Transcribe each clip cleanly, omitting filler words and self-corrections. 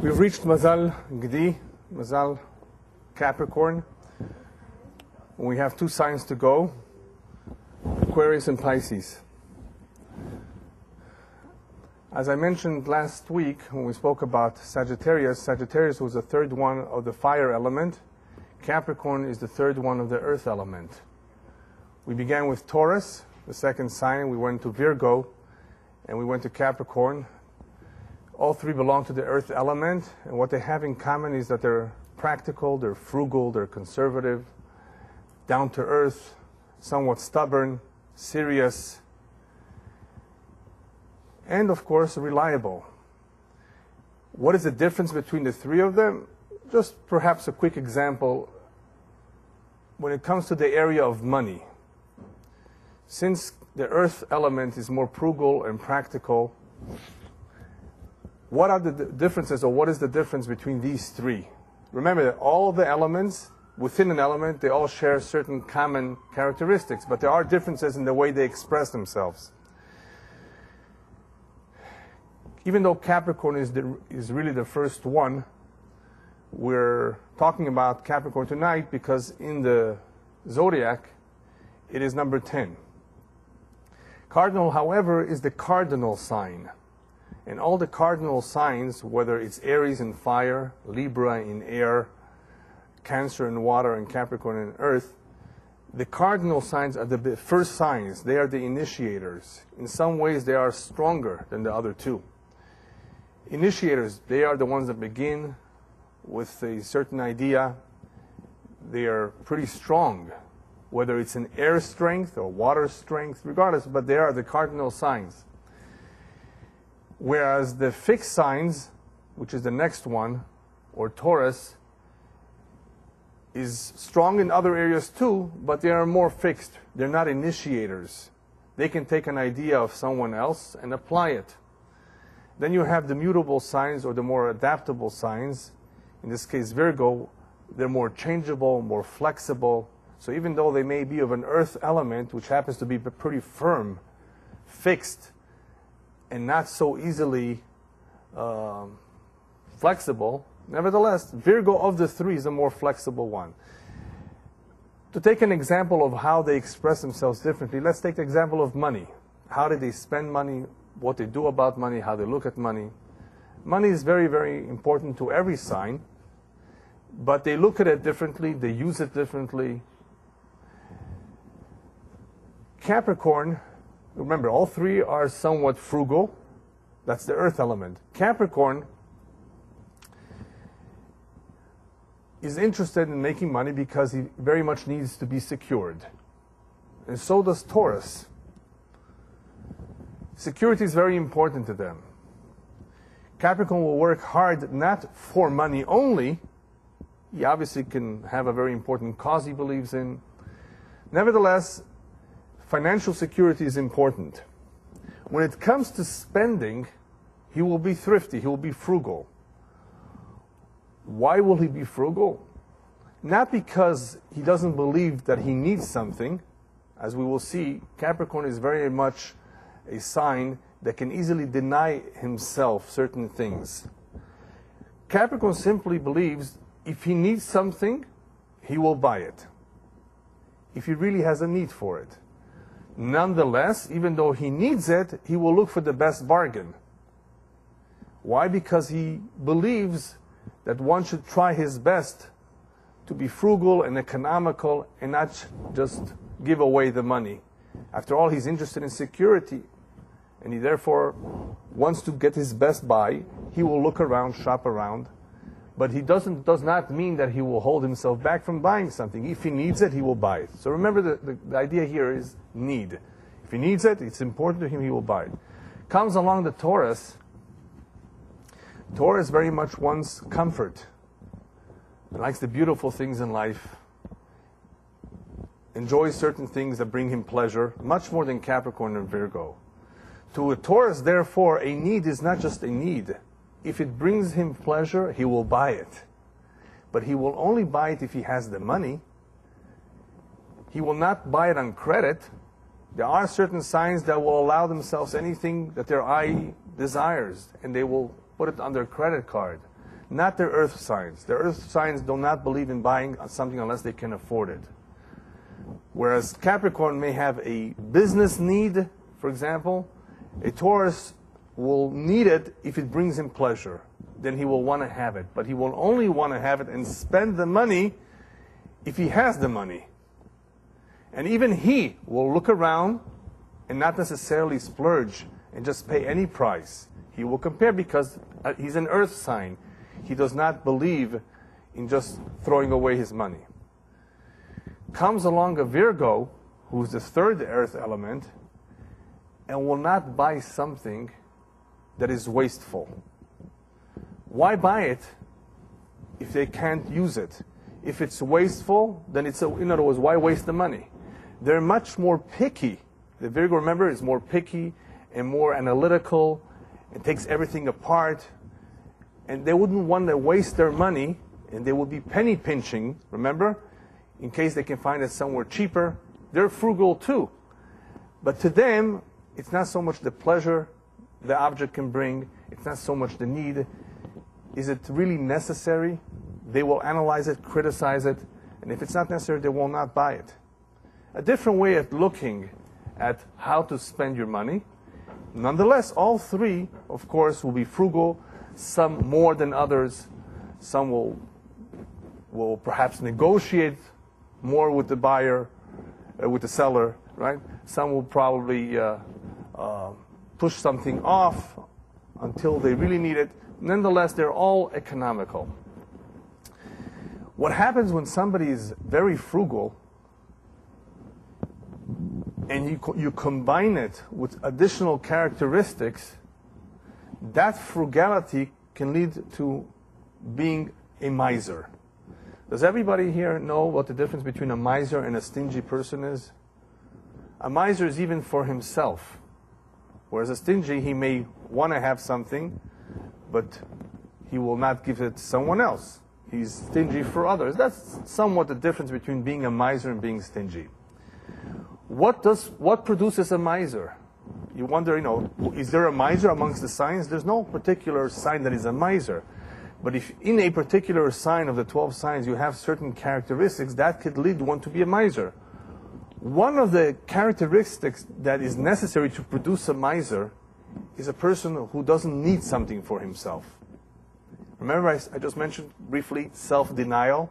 We've reached Mazal Gdi, Mazal Capricorn. We have 2 signs to go, Aquarius and Pisces. As I mentioned last week when we spoke about Sagittarius, Sagittarius was the 3rd one of the fire element. Capricorn is the 3rd one of the earth element. We began with Taurus, the 2nd sign. We went to Virgo, and we went to Capricorn. All 3 belong to the earth element, and what they have in common is that they're practical, they're frugal, they're conservative, down to earth, somewhat stubborn, serious, and of course reliable. What is the difference between the 3 of them? Just perhaps a quick example. When it comes to the area of money, since the earth element is more frugal and practical, what are the differences, or what is the difference between these 3? Remember that all the elements within an element, they all share certain common characteristics, but there are differences in the way they express themselves. Even though Capricorn is really the first one, we're talking about Capricorn tonight because in the zodiac, it is number 10. Cardinal, however, is the cardinal sign. And all the cardinal signs, whether it's Aries in fire, Libra in air, Cancer in water, and Capricorn in earth, the cardinal signs are the first signs. They are the initiators. In some ways, they are stronger than the other 2. Initiators, they are the ones that begin with a certain idea. They are pretty strong, whether it's in air strength or water strength, regardless, but they are the cardinal signs. Whereas the fixed signs, which is the next one, or Taurus, is strong in other areas too, but they are more fixed. They're not initiators. They can take an idea of someone else and apply it. Then you have the mutable signs, or the more adaptable signs. In this case, Virgo, they're more changeable, more flexible. So even though they may be of an earth element, which happens to be pretty firm, fixed, and not so easily flexible, nevertheless, Virgo of the 3 is the more flexible one. To take an example of how they express themselves differently, let's take the example of money. How do they spend money? What they do about money? How they look at money? Money is very, very important to every sign, but they look at it differently. They use it differently. Capricorn, remember, all 3 are somewhat frugal. That's the earth element. Capricorn is interested in making money because he very much needs to be secured. And so does Taurus. Security is very important to them. Capricorn will work hard not for money only. He obviously can have a very important cause he believes in. Nevertheless, financial security is important. When it comes to spending, he will be thrifty, he will be frugal. Why will he be frugal? Not because he doesn't believe that he needs something. As we will see, Capricorn is very much a sign that can easily deny himself certain things. Capricorn simply believes if he needs something, he will buy it, if he really has a need for it. Nonetheless, even though he needs it, he will look for the best bargain. Why? Because he believes that one should try his best to be frugal and economical and not just give away the money. After all, he's interested in security, and he therefore wants to get his best buy. He will look around, shop around, but he does not mean that he will hold himself back from buying something. If he needs it, he will buy it. So remember, the idea here is need. If he needs it, it's important to him, he will buy it. Comes along the Taurus. Taurus very much wants comfort. He likes the beautiful things in life. Enjoys certain things that bring him pleasure, much more than Capricorn and Virgo. To a Taurus, therefore, a need is not just a need. If it brings him pleasure, he will buy it. But he will only buy it if he has the money. He will not buy it on credit. There are certain signs that will allow themselves anything that their eye desires, and they will put it on their credit card. not their earth signs. Their earth signs do not believe in buying something unless they can afford it. Whereas Capricorn may have a business need, for example, a Taurus will need it if it brings him pleasure. Then he will want to have it. But he will only want to have it and spend the money if he has the money. And even he will look around and not necessarily splurge and just pay any price. He will compare because he's an earth sign. He does not believe in just throwing away his money. Comes along a Virgo, who's the third earth element, and will not buy something that is wasteful. Why buy it if they can't use it? If it's wasteful, then in other words, why waste the money? They're much more picky. The Virgo, remember, is more picky and more analytical and takes everything apart. And they wouldn't want to waste their money, and they would be penny pinching, remember, in case they can find it somewhere cheaper. They're frugal too. But to them, it's not so much the pleasure the object can bring, it's not so much the need. Is it really necessary? They will analyze it, criticize it, and if it's not necessary, they will not buy it. A different way of looking at how to spend your money. Nonetheless, all three, of course, will be frugal, some more than others. Some will perhaps negotiate more with the buyer, with the seller, right? Some will probably push something off until they really need it. Nonetheless, they're all economical. What happens when somebody is very frugal and you combine it with additional characteristics, that frugality can lead to being a miser. Does everybody here know what the difference between a miser and a stingy person is? A miser is even for himself, whereas a stingy, he may want to have something, but he will not give it to someone else. He's stingy for others. That's somewhat the difference between being a miser and being stingy. What produces a miser? You wonder, is there a miser amongst the signs? There's no particular sign that is a miser. But if in a particular sign of the 12 signs you have certain characteristics, that could lead one to be a miser. One of the characteristics that is necessary to produce a miser is a person who doesn't need something for himself. Remember I just mentioned briefly self-denial?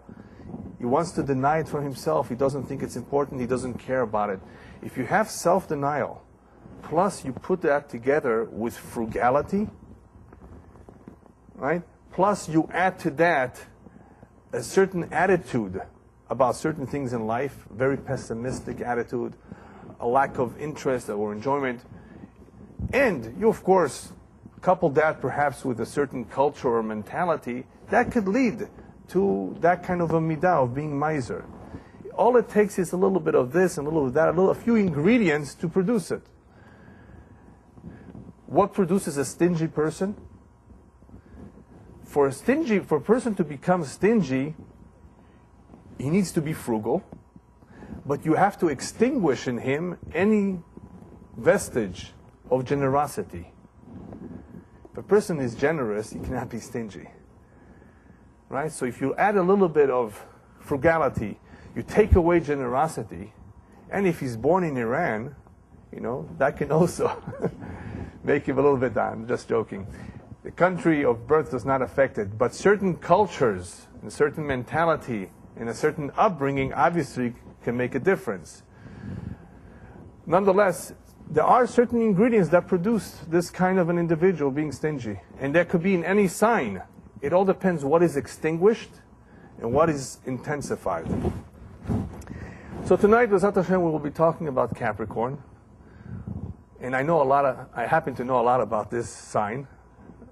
He wants to deny it for himself. He doesn't think it's important. He doesn't care about it. If you have self-denial, plus you put that together with frugality, right? Plus you add to that a certain attitude about certain things in life, very pessimistic attitude, a lack of interest or enjoyment. And you, of course, couple that perhaps with a certain culture or mentality, that could lead to that kind of a midah of being miser. All it takes is a little bit of this and a little of that, a few ingredients to produce it. What produces a stingy person? For a person to become stingy, he needs to be frugal, but you have to extinguish in him any vestige of generosity. If a person is generous, he cannot be stingy. Right? So if you add a little bit of frugality, you take away generosity, and if he's born in Iran, that can also make him a little bit, I'm just joking. The country of birth does not affect it, but certain cultures and certain mentality and a certain upbringing obviously can make a difference. Nonetheless, there are certain ingredients that produce this kind of an individual being stingy. And that could be in any sign. It all depends what is extinguished and what is intensified. So tonight, B'ezrat Hashem, we will be talking about Capricorn. And I happen to know a lot about this sign.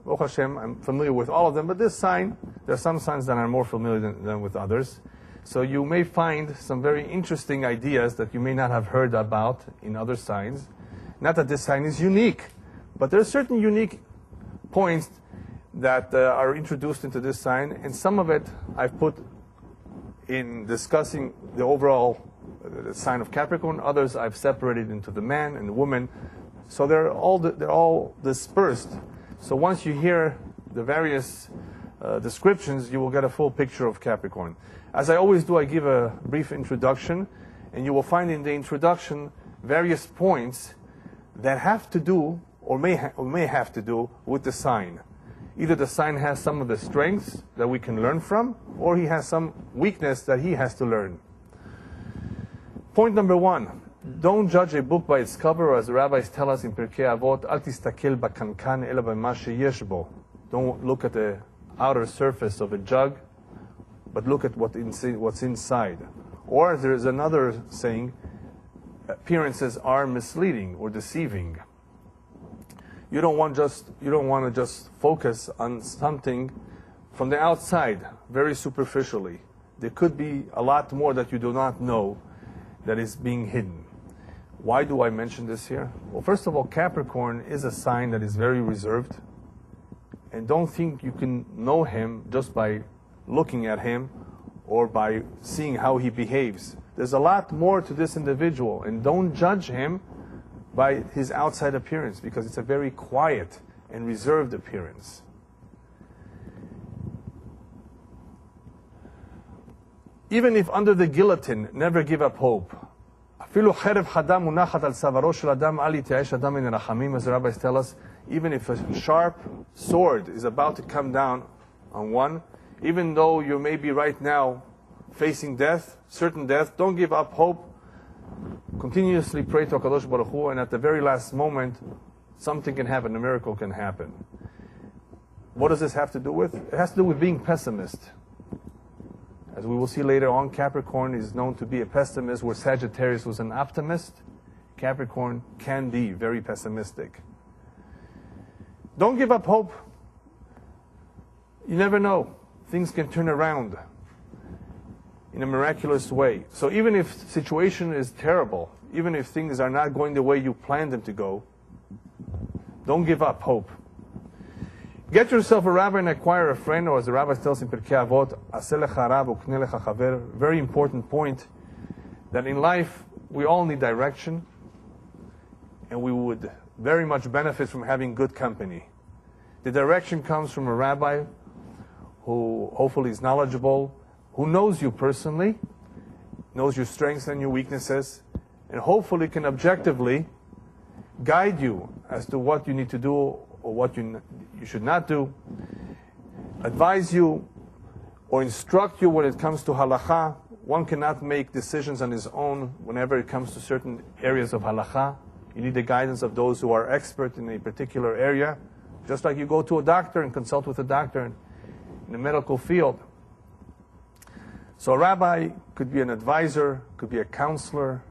Baruch Hashem, I'm familiar with all of them, but this sign, there are some signs that I'm more familiar than with others. So you may find some very interesting ideas that you may not have heard about in other signs. Not that this sign is unique, but there are certain unique points that are introduced into this sign, and some of it I've put in discussing the overall sign of Capricorn. Others I've separated into the man and the woman. So they're all dispersed. So once you hear the various descriptions, you will get a full picture of Capricorn. As I always do, I give a brief introduction, and you will find in the introduction various points that have to do, or may have to do, with the sign. Either the sign has some of the strengths that we can learn from, or he has some weakness that he has to learn. Point number 1. Don't judge a book by its cover, or as the rabbis tell us in Pirkei Avot, Al tistakel bakankan ela b'ma sheyesh bo. Don't look at the outer surface of a jug, but look at what's inside. Or there is another saying, appearances are misleading or deceiving. You don't want to just focus on something from the outside, very superficially. There could be a lot more that you do not know that is being hidden. Why do I mention this here? Well, first of all, Capricorn is a sign that is very reserved. And don't think you can know him just by looking at him or by seeing how he behaves. There's a lot more to this individual, and don't judge him by his outside appearance, because it's a very quiet and reserved appearance. Even if under the guillotine, never give up hope. As the rabbis tell us, even if a sharp sword is about to come down on one, even though you may be right now facing death, certain death, don't give up hope. Continuously pray to HaKadosh Baruch Hu, and at the very last moment, something can happen, a miracle can happen. What does this have to do with? It has to do with being pessimist. As we will see later on, Capricorn is known to be a pessimist, where Sagittarius was an optimist. Capricorn can be very pessimistic. Don't give up hope. You never know. Things can turn around in a miraculous way. So even if the situation is terrible, even if things are not going the way you planned them to go, don't give up hope. Get yourself a rabbi and acquire a friend, or as the rabbi tells in Pirkei Avot, Aseh lecha rab ukneh lecha chaver. Very important point, that in life we all need direction, and we would very much benefit from having good company. The direction comes from a rabbi who hopefully is knowledgeable, who knows you personally, knows your strengths and your weaknesses, and hopefully can objectively guide you as to what you need to do or what you should not do, advise you or instruct you when it comes to halakha. One cannot make decisions on his own whenever it comes to certain areas of halakha. You need the guidance of those who are expert in a particular area, just like you go to a doctor and consult with a doctor in the medical field. So a rabbi could be an advisor, could be a counselor,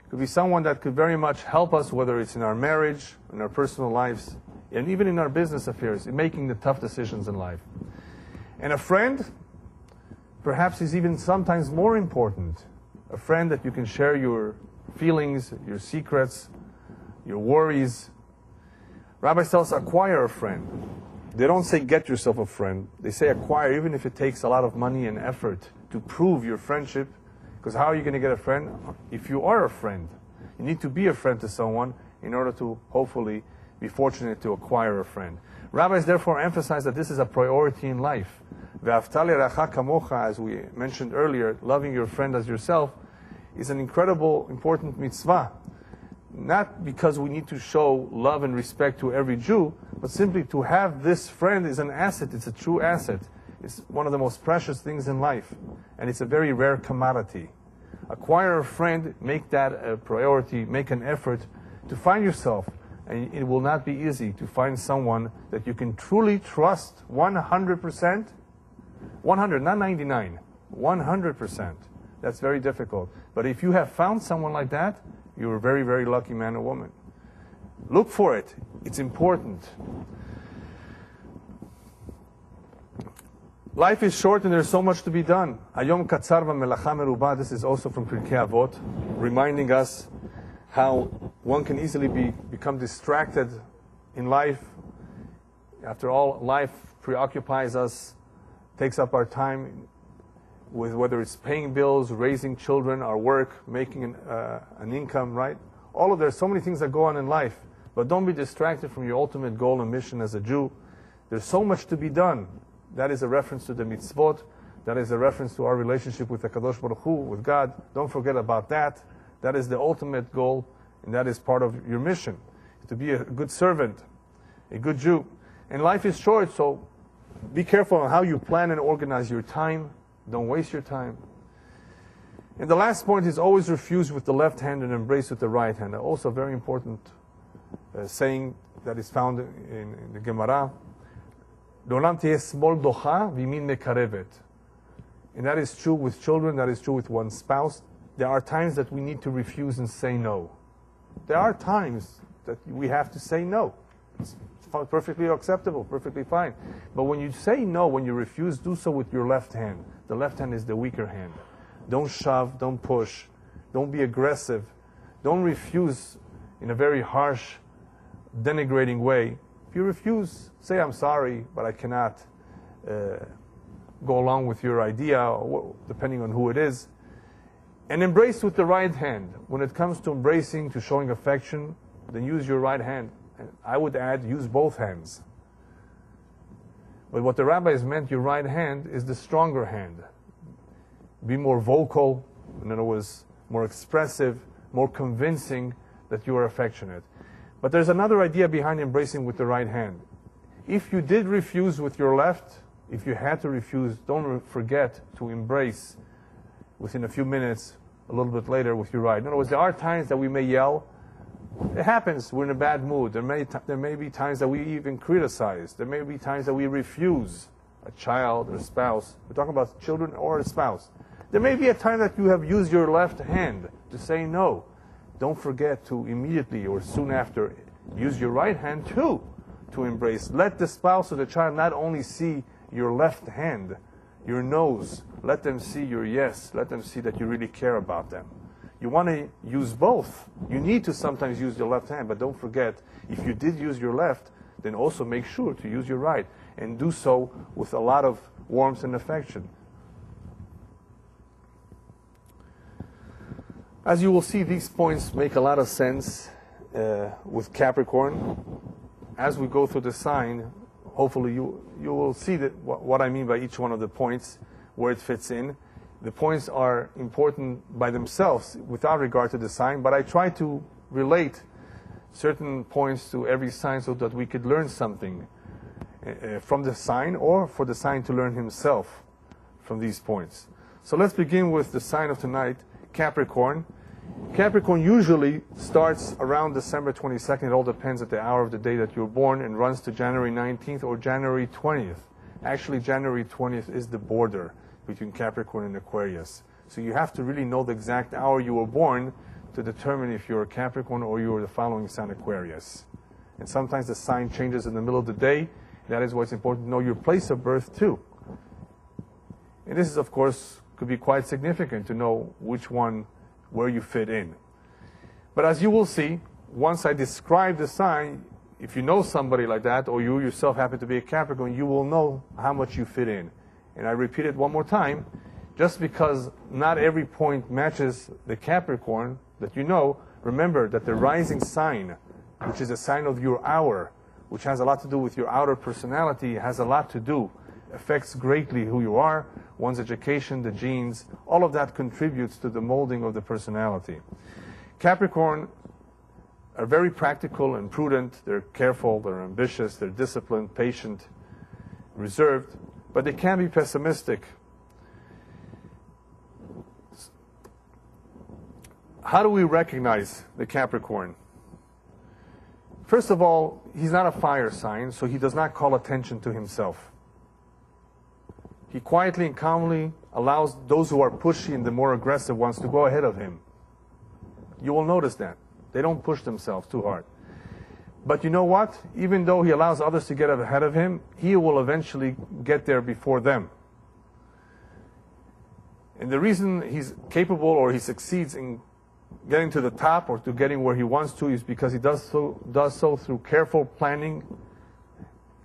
could be someone that could very much help us, whether it's in our marriage, in our personal lives, and even in our business affairs, in making the tough decisions in life. And a friend, perhaps, is even sometimes more important. A friend that you can share your feelings, your secrets, your worries. Rabbi tells us, acquire a friend. They don't say get yourself a friend. They say acquire, even if it takes a lot of money and effort to prove your friendship. Because how are you going to get a friend? If you are a friend, you need to be a friend to someone in order to hopefully be fortunate to acquire a friend. Rabbis therefore emphasize that this is a priority in life. Ve'aftali racha kamocha, as we mentioned earlier, loving your friend as yourself, is an incredible, important mitzvah. Not because we need to show love and respect to every Jew, but simply to have this friend is an asset. It's a true asset. It's one of the most precious things in life, and it's a very rare commodity. Acquire a friend, make that a priority, make an effort to find yourself, and it will not be easy to find someone that you can truly trust 100%, 100, not 99, 100%. That's very difficult. But if you have found someone like that, you're a very, very lucky man or woman. Look for it. It's important. Life is short and there's so much to be done. Hayom katzar v'melacha meruba. This is also from Pirkei Avot, reminding us how one can easily become distracted in life. After all, life preoccupies us, takes up our time with whether it's paying bills, raising children, our work, making an income, right? There's so many things that go on in life. But don't be distracted from your ultimate goal and mission as a Jew. There's so much to be done. That is a reference to the mitzvot. That is a reference to our relationship with the Kadosh Baruch Hu, with God. Don't forget about that. That is the ultimate goal, and that is part of your mission, to be a good servant, a good Jew. And life is short, so be careful on how you plan and organize your time. Don't waste your time. And the last point is always refuse with the left hand and embrace with the right hand. Also a very important saying that is found in the Gemara. L'olam tiheh smol docha v'yamin mekarevet. And that is true with children, that is true with one's spouse. There are times that we need to refuse and say no. There are times that we have to say no. It's perfectly acceptable, perfectly fine. But when you say no, when you refuse, do so with your left hand. The left hand is the weaker hand. Don't shove, don't push, don't be aggressive. Don't refuse in a very harsh, denigrating way. If you refuse, say, I'm sorry, but I cannot go along with your idea, depending on who it is. And embrace with the right hand. When it comes to embracing, to showing affection, then use your right hand. And I would add, use both hands. But what the rabbis meant, your right hand is the stronger hand. Be more vocal, in other words, more expressive, more convincing that you are affectionate. But there's another idea behind embracing with the right hand. If you did refuse with your left, if you had to refuse, don't forget to embrace within a few minutes, a little bit later with your right. In other words, there are times that we may yell. It happens. We're in a bad mood. There may be times that we even criticize. There may be times that we refuse a child or a spouse. We're talking about children or a spouse. There may be a time that you have used your left hand to say no. Don't forget to immediately or soon after use your right hand too to embrace. Let the spouse or the child not only see your left hand, your nose. Let them see your yes. Let them see that you really care about them. You want to use both. You need to sometimes use your left hand, but don't forget, if you did use your left, then also make sure to use your right, and do so with a lot of warmth and affection. As you will see, these points make a lot of sense with Capricorn. As we go through the sign, hopefully you will see that what I mean by each one of the points, where it fits in. The points are important by themselves without regard to the sign, but I try to relate certain points to every sign so that we could learn something from the sign, or for the sign to learn himself from these points. So let's begin with the sign of tonight, Capricorn. Capricorn usually starts around December 22nd. It all depends at the hour of the day that you're born, and runs to January 19th or January 20th. Actually, January 20th is the border between Capricorn and Aquarius. So you have to really know the exact hour you were born to determine if you're a Capricorn or you are the following sign Aquarius. And sometimes the sign changes in the middle of the day. That is why it's important to know your place of birth too. And this is, of course, could be quite significant to know which one, where you fit in. But as you will see, once I describe the sign, if you know somebody like that, or you yourself happen to be a Capricorn, you will know how much you fit in. And I repeat it one more time, just because not every point matches the Capricorn that you know, remember that the rising sign, which is a sign of your hour, which has a lot to do with your outer personality, has a lot to do, affects greatly who you are, one's education, the genes, all of that contributes to the molding of the personality. Capricorn are very practical and prudent. They're careful, they're ambitious, they're disciplined, patient, reserved, but they can be pessimistic. How do we recognize the Capricorn? First of all, he's not a fire sign, so he does not call attention to himself. He quietly and calmly allows those who are pushy and the more aggressive ones to go ahead of him. You will notice that. They don't push themselves too hard. But you know what? Even though he allows others to get ahead of him, he will eventually get there before them. And the reason he's capable, or he succeeds in getting to the top or to getting where he wants to, is because he does so through careful planning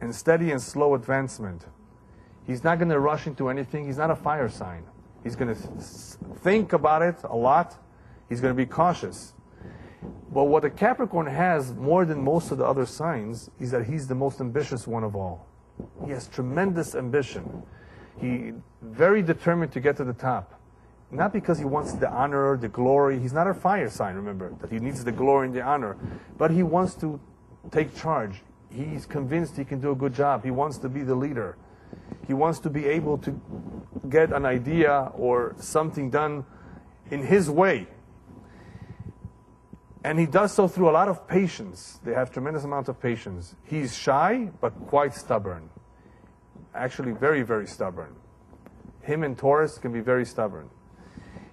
and steady and slow advancement. He's not going to rush into anything. He's not a fire sign. He's going to think about it a lot. He's going to be cautious. But what the Capricorn has more than most of the other signs is that he's the most ambitious one of all. He has tremendous ambition. He's very determined to get to the top. Not because he wants the honor, the glory. He's not a fire sign, remember, that he needs the glory and the honor. But he wants to take charge. He's convinced he can do a good job. He wants to be the leader. He wants to be able to get an idea or something done in his way. And he does so through a lot of patience. They have tremendous amount of patience. He's shy, but quite stubborn. Actually, very, very stubborn. Him and Taurus can be very stubborn.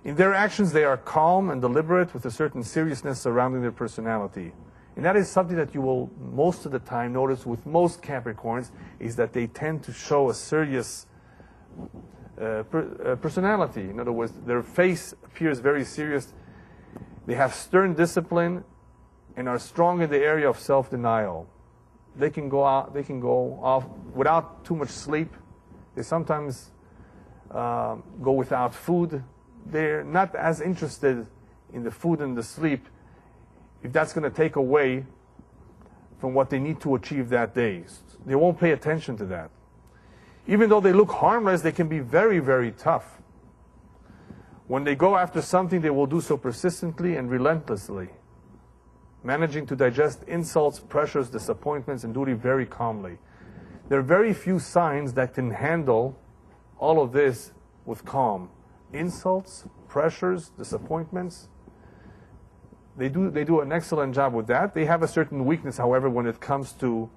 In their actions, they are calm and deliberate with a certain seriousness surrounding their personality. And that is something that you will most of the time notice with most Capricorns, is that they tend to show a serious personality. In other words, their face appears very serious. They have stern discipline and are strong in the area of self-denial. They can go off without too much sleep. They sometimes go without food. They're not as interested in the food and the sleep if that's going to take away from what they need to achieve that day. They won't pay attention to that. Even though they look harmless, they can be very, very tough. When they go after something, they will do so persistently and relentlessly, managing to digest insults, pressures, disappointments, and duty very calmly. There are very few signs that can handle all of this with calm. Insults, pressures, disappointments. They do an excellent job with that. They have a certain weakness, however, when it comes to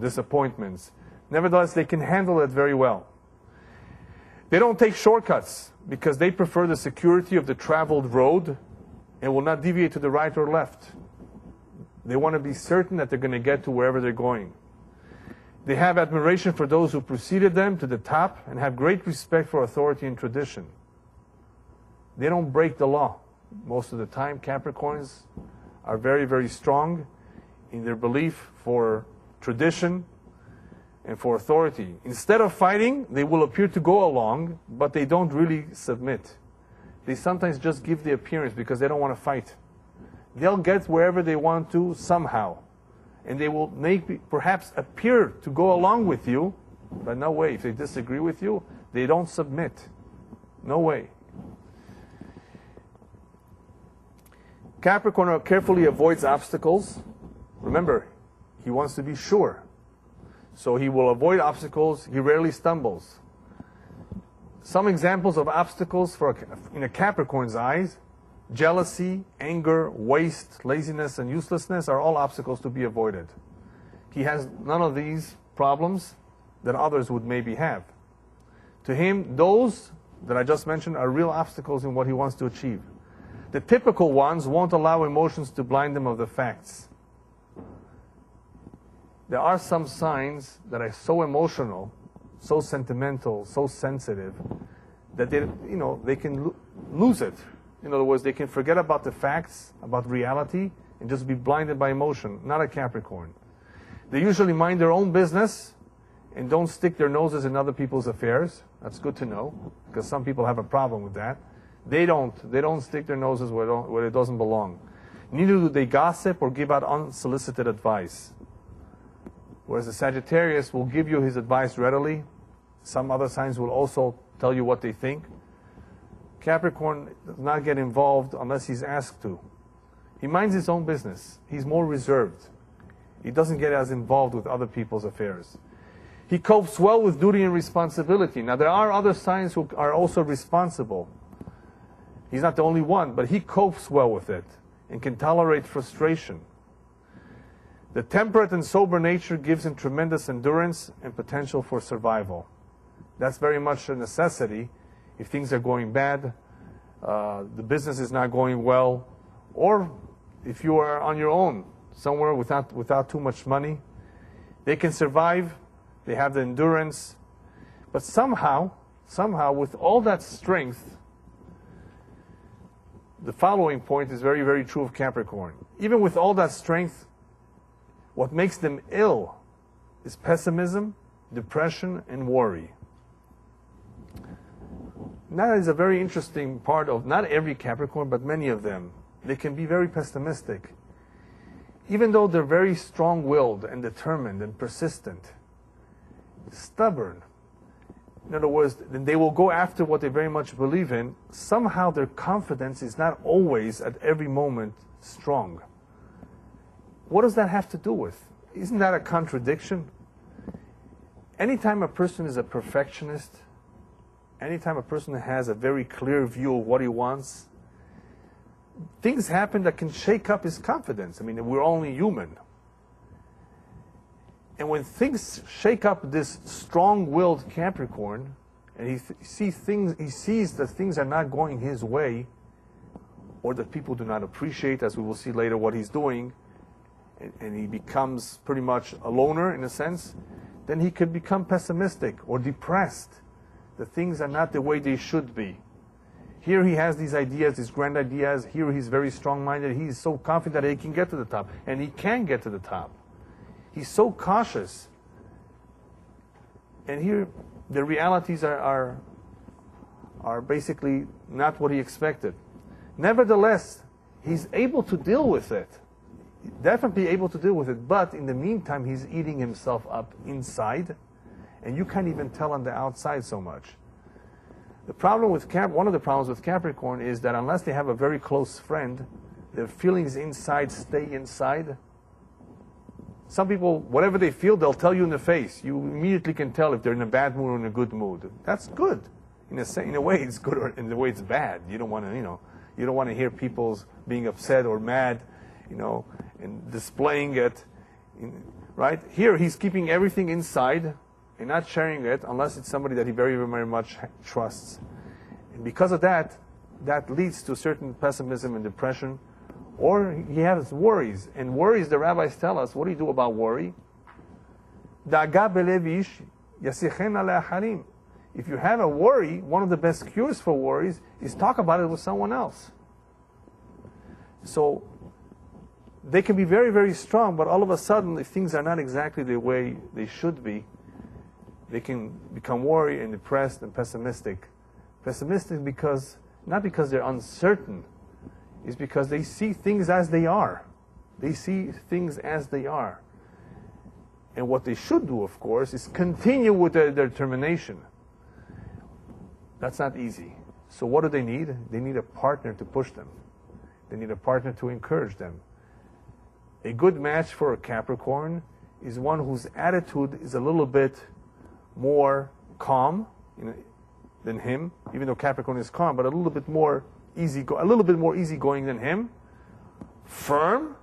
disappointments. Nevertheless, they can handle it very well. They don't take shortcuts because they prefer the security of the traveled road and will not deviate to the right or left. They want to be certain that they're going to get to wherever they're going. They have admiration for those who preceded them to the top and have great respect for authority and tradition. They don't break the law. Most of the time, Capricorns are very, very strong in their belief for tradition and for authority. Instead of fighting, they will appear to go along, but they don't really submit. They sometimes just give the appearance because they don't want to fight. They'll get wherever they want to somehow. And they will perhaps appear to go along with you, but no way. If they disagree with you, they don't submit. No way. Capricorn carefully avoids obstacles. Remember, he wants to be sure. So he will avoid obstacles. He rarely stumbles. Some examples of obstacles in a Capricorn's eyes: jealousy, anger, waste, laziness, and uselessness are all obstacles to be avoided. He has none of these problems that others would maybe have. To him, those that I just mentioned are real obstacles in what he wants to achieve. The typical ones won't allow emotions to blind them of the facts. There are some signs that are so emotional, so sentimental, so sensitive, that they can lose it. In other words, they can forget about the facts, about reality, and just be blinded by emotion. Not a Capricorn. They usually mind their own business and don't stick their noses in other people's affairs. That's good to know, because some people have a problem with that. They don't stick their noses where it doesn't belong. Neither do they gossip or give out unsolicited advice. Whereas the Sagittarius will give you his advice readily. Some other signs will also tell you what they think. Capricorn does not get involved unless he's asked to. He minds his own business. He's more reserved. He doesn't get as involved with other people's affairs. He copes well with duty and responsibility. Now, there are other signs who are also responsible. He's not the only one, but he copes well with it and can tolerate frustration. The temperate and sober nature gives him tremendous endurance and potential for survival. That's very much a necessity if things are going bad, the business is not going well, or if you are on your own somewhere without too much money. They can survive. They have the endurance. But somehow, with all that strength, the following point is very, very true of Capricorn. Even with all that strength, what makes them ill is pessimism, depression, and worry. And that is a very interesting part of not every Capricorn, but many of them. They can be very pessimistic. Even though they're very strong-willed and determined and persistent, stubborn. In other words, they will go after what they very much believe in. Somehow their confidence is not always at every moment strong. What does that have to do with? Isn't that a contradiction? Anytime a person is a perfectionist, anytime a person has a very clear view of what he wants, things happen that can shake up his confidence. I mean, we're only human. And when things shake up this strong-willed Capricorn, and he sees that things are not going his way, or that people do not appreciate, as we will see later, what he's doing, and he becomes pretty much a loner in a sense, then he could become pessimistic or depressed. That things are not the way they should be. Here he has these ideas, these grand ideas. Here he's very strong-minded. He's so confident that he can get to the top, and he can get to the top. He's so cautious. And here, the realities are basically not what he expected. Nevertheless, he's able to deal with it. Definitely able to deal with it. But in the meantime, he's eating himself up inside. And you can't even tell on the outside so much. The problem with one of the problems with Capricorn is that unless they have a very close friend, their feelings inside stay inside. Some people, whatever they feel, they'll tell you in the face. You immediately can tell if they're in a bad mood or in a good mood. That's good. In a way, it's good, or in a way, it's bad. You don't want to, you don't want to hear people being upset or mad, and displaying it, right? Here, he's keeping everything inside and not sharing it unless it's somebody that he very, very much trusts. And because of that, that leads to certain pessimism and depression. Or he has worries. And worries, the rabbis tell us, what do you do about worry? If you have a worry, one of the best cures for worries is talk about it with someone else. So they can be very, very strong, but all of a sudden, if things are not exactly the way they should be, they can become worried and depressed and pessimistic. Pessimistic not because they're uncertain, is because they see things as they are. They see things as they are. And what they should do, of course, is continue with their determination. That's not easy. So what do they need? They need a partner to push them. They need a partner to encourage them. A good match for a Capricorn is one whose attitude is a little bit more calm than him, even though Capricorn is calm, but a little bit more easygoing than him, firm,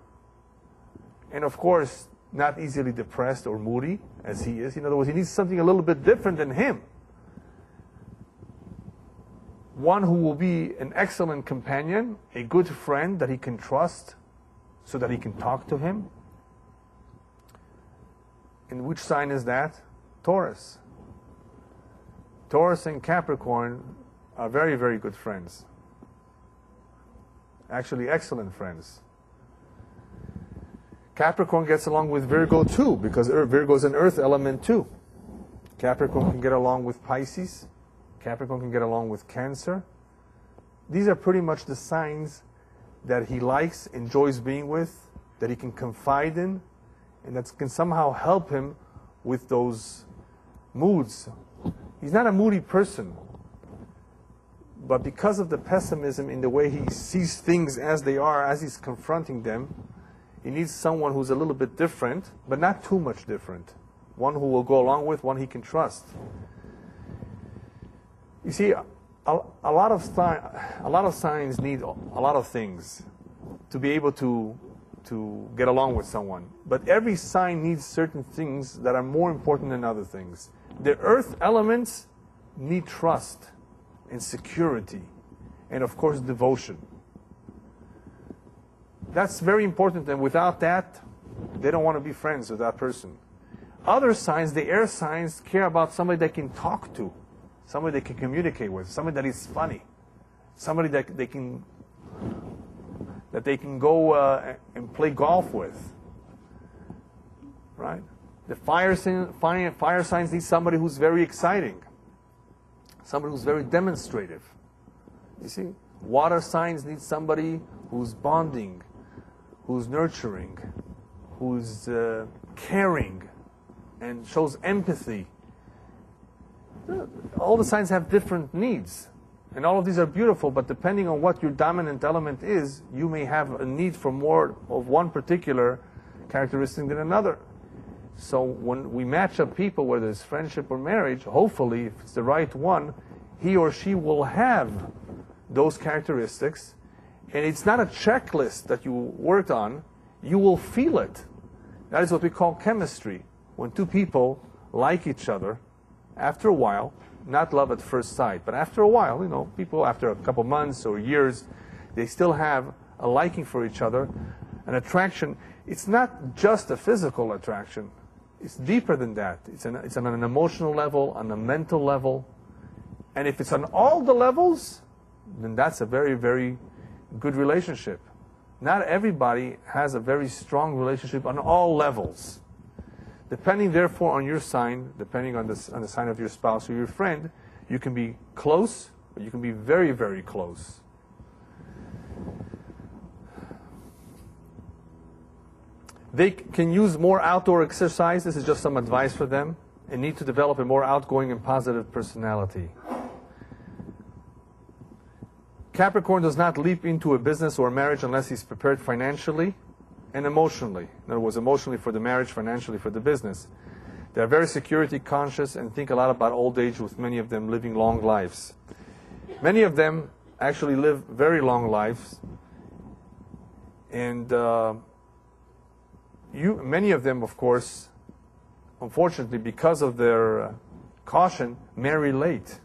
and of course not easily depressed or moody as he is. In other words, he needs something a little bit different than him. One who will be an excellent companion, a good friend that he can trust so that he can talk to him. And which sign is that? Taurus. Taurus and Capricorn are very, very good friends. Actually, excellent friends. Capricorn gets along with Virgo too, because Virgo is an earth element too. Capricorn can get along with Pisces. Capricorn can get along with Cancer. These are pretty much the signs that he likes, enjoys being with, that he can confide in, and that can somehow help him with those moods. He's not a moody person. But because of the pessimism in the way he sees things as they are, as he's confronting them, he needs someone who's a little bit different, but not too much different. One who will go along with, one he can trust. You see, a lot of signs need a lot of things to be able to get along with someone. But every sign needs certain things that are more important than other things. The earth elements need trust and security, and of course devotion. That's very important, and without that, they don't want to be friends with that person. Other signs, the air signs, care about somebody they can talk to, somebody they can communicate with, somebody that is funny, somebody that they can go and play golf with, right? The fire signs need somebody who's very exciting, somebody who's very demonstrative. You see, water signs need somebody who's bonding, who's nurturing, who's caring, and shows empathy, All the signs have different needs. And all of these are beautiful, but depending on what your dominant element is, you may have a need for more of one particular characteristic than another. So when we match up people, whether it's friendship or marriage, hopefully, if it's the right one, he or she will have those characteristics. And it's not a checklist that you worked on. You will feel it. That is what we call chemistry. When two people like each other, after a while, not love at first sight, but after a while, people after a couple months or years, they still have a liking for each other, an attraction. It's not just a physical attraction. It's deeper than that. It's on an emotional level, on a mental level. And if it's on all the levels, then that's a very, very good relationship. Not everybody has a very strong relationship on all levels. Depending, therefore, on your sign, depending on the sign of your spouse or your friend, you can be close, or you can be very, very close. They can use more outdoor exercise. This is just some advice for them. And need to develop a more outgoing and positive personality. Capricorn does not leap into a business or a marriage unless he's prepared financially and emotionally. In other words, emotionally for the marriage, financially for the business. They are very security conscious and think a lot about old age, with many of them living long lives. Many of them actually live very long lives. And many of them, of course, unfortunately, because of their caution, marry late.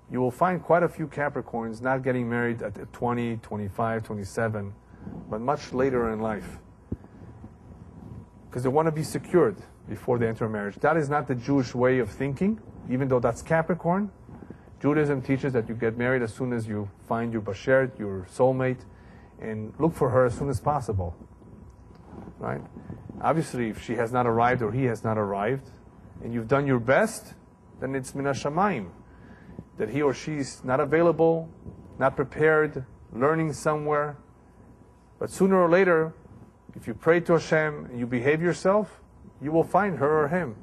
You will find quite a few Capricorns not getting married at 20, 25, 27, but much later in life. Because they want to be secured before they enter a marriage. That is not the Jewish way of thinking, even though that's Capricorn. Judaism teaches that you get married as soon as you find your bashert, your soulmate, and look for her as soon as possible. Right? Obviously, if she has not arrived or he has not arrived, and you've done your best, then it's min hashamayim. That he or she's not available, not prepared, learning somewhere. But sooner or later, if you pray to Hashem and you behave yourself, you will find her or him.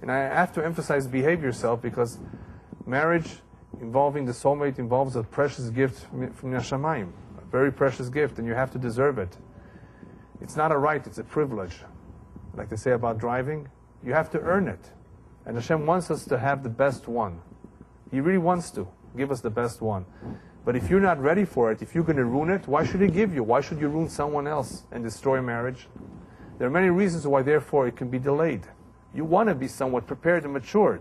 And I have to emphasize behave yourself, because marriage involving the soulmate involves a precious gift from Hashamayim, a very precious gift, and you have to deserve it. It's not a right, it's a privilege. Like they say about driving, you have to earn it. And Hashem wants us to have the best one. He really wants to give us the best one. But if you're not ready for it, if you're going to ruin it, why should He give you? Why should you ruin someone else and destroy marriage? There are many reasons why, therefore, it can be delayed. You want to be somewhat prepared and mature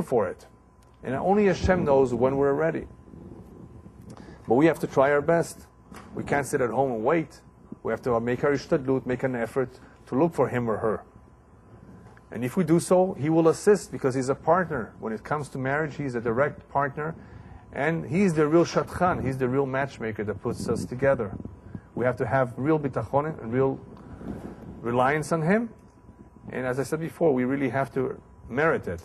for it. And only Hashem knows when we're ready. But we have to try our best. We can't sit at home and wait. We have to make our ishtadlut, make an effort to look for him or her. And if we do so, He will assist, because He's a partner. When it comes to marriage, He's a direct partner. And He's the real shatchan. He's the real matchmaker that puts us together. We have to have real bitachon and real reliance on Him. And as I said before, we really have to merit it.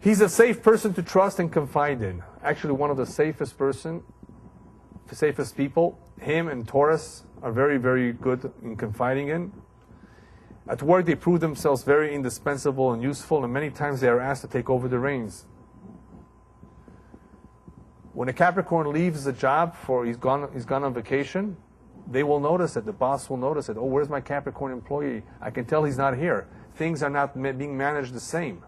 He's a safe person to trust and confide in. Actually, one of the safest people. Him and Taurus are very, very good in confiding in. At work, they prove themselves very indispensable and useful, and many times they are asked to take over the reins. When a Capricorn leaves a job he's gone on vacation, they will notice it. The boss will notice it. Oh, where's my Capricorn employee? I can tell he's not here. Things are not being managed the same.